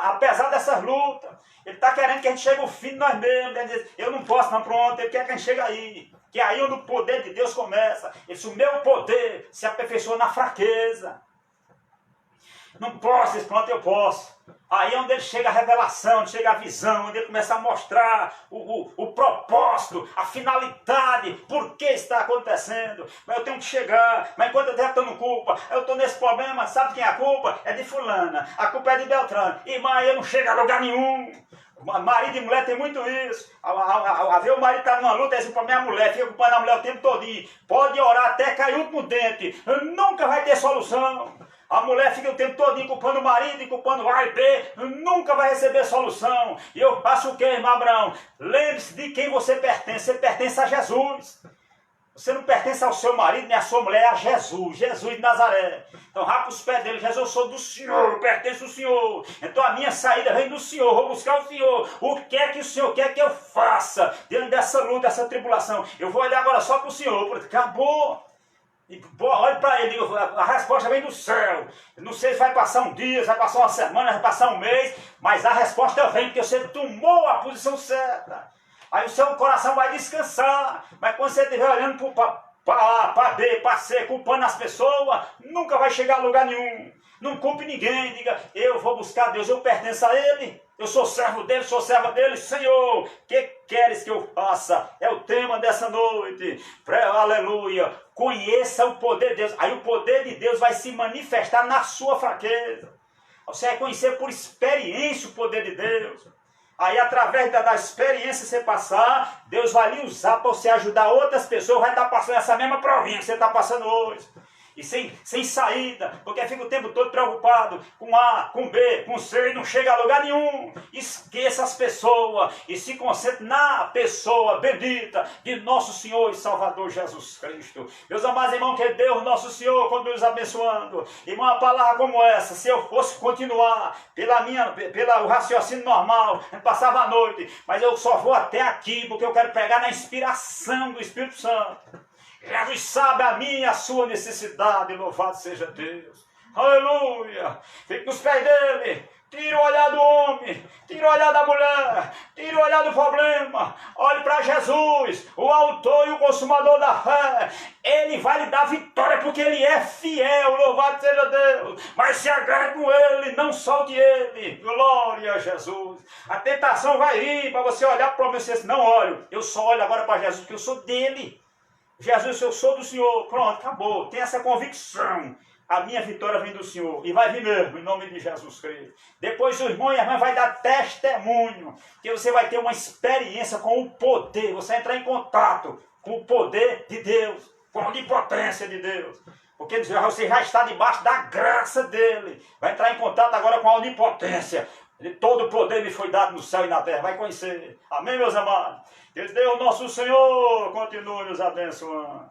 apesar dessas lutas. Ele está querendo que a gente chegue ao fim de nós mesmos. Ele diz, eu não posso, não, pronto. Ele quer que a gente chegue aí. Que é aí onde o poder de Deus começa. Ele diz, o meu poder se aperfeiçoa na fraqueza. Não posso, pronto, eu posso. Aí é onde ele chega a revelação, onde chega a visão, onde ele começa a mostrar o propósito, a finalidade, por que está acontecendo. Mas eu tenho que chegar, mas enquanto eu estou no culpa, eu estou nesse problema, sabe quem é a culpa? É de fulana, a culpa é de Beltrano. Irmã, eu não chego a lugar nenhum. Marido e mulher tem muito isso. A ver o marido está numa luta, esse para minha mulher, fica culpando a mulher o tempo todinho. Pode orar até cair o último dente, nunca vai ter solução. A mulher fica o tempo todo culpando o marido e culpando A e B, nunca vai receber solução. E eu faço o que, irmão Abraão? Lembre-se de quem você pertence a Jesus. Você não pertence ao seu marido nem à sua mulher, é a Jesus, Jesus de Nazaré. Então rapa os pés dele, Jesus, eu sou do Senhor, eu pertenço ao Senhor. Então a minha saída vem do Senhor, vou buscar o Senhor. O que é que o Senhor quer que eu faça diante dessa luta, dessa tribulação? Eu vou olhar agora só para o Senhor, porque acabou. Olhe para ele, a resposta vem do céu. Não sei se vai passar um dia, se vai passar uma semana, vai passar um mês, mas a resposta vem porque você tomou a posição certa. Aí o seu coração vai descansar. Mas quando você estiver olhando para A, para B, para C, culpando as pessoas, nunca vai chegar a lugar nenhum. Não culpe ninguém, diga, eu vou buscar Deus, eu pertenço a Ele. Eu sou servo dele, sou serva dele. Senhor, o que queres que eu faça? É o tema dessa noite. Aleluia. Conheça o poder de Deus. Aí o poder de Deus vai se manifestar na sua fraqueza. Você vai conhecer por experiência o poder de Deus. Aí através da experiência que você passar, Deus vai lhe usar para você ajudar outras pessoas. Vai estar passando essa mesma provinha que você está passando hoje. E sem saída, porque fica o tempo todo preocupado com A, com B, com C e não chega a lugar nenhum. Esqueça as pessoas e se concentre na pessoa bendita de nosso Senhor e Salvador Jesus Cristo. Meus amados irmãos, que Deus, nosso Senhor, continue nos abençoando. Irmão, uma palavra como essa, se eu fosse continuar pelo raciocínio normal, eu passava a noite, mas eu só vou até aqui porque eu quero pegar na inspiração do Espírito Santo. Jesus sabe a minha e a sua necessidade, louvado seja Deus. Aleluia! Fique nos pés dele. Tira o olhar do homem, tira o olhar da mulher, tira o olhar do problema. Olhe para Jesus, o autor e o consumador da fé. Ele vai lhe dar vitória porque ele é fiel, louvado seja Deus. Mas se agarre com ele, não solte ele. Glória a Jesus. A tentação vai ir para você olhar para o problema e dizer, não olho, eu só olho agora para Jesus porque eu sou dele. Jesus, eu sou do Senhor. Pronto, acabou. Tem essa convicção. A minha vitória vem do Senhor. E vai vir mesmo, em nome de Jesus Cristo. Depois o irmão e a irmã vai dar testemunho. Que você vai ter uma experiência com o poder. Você vai entrar em contato com o poder de Deus. Com a onipotência de Deus. Porque você já está debaixo da graça dele. Vai entrar em contato agora com a onipotência. Todo o poder me foi dado no céu e na terra. Vai conhecer. Amém, meus amados? Que Deus, nosso Senhor, continue nos abençoando.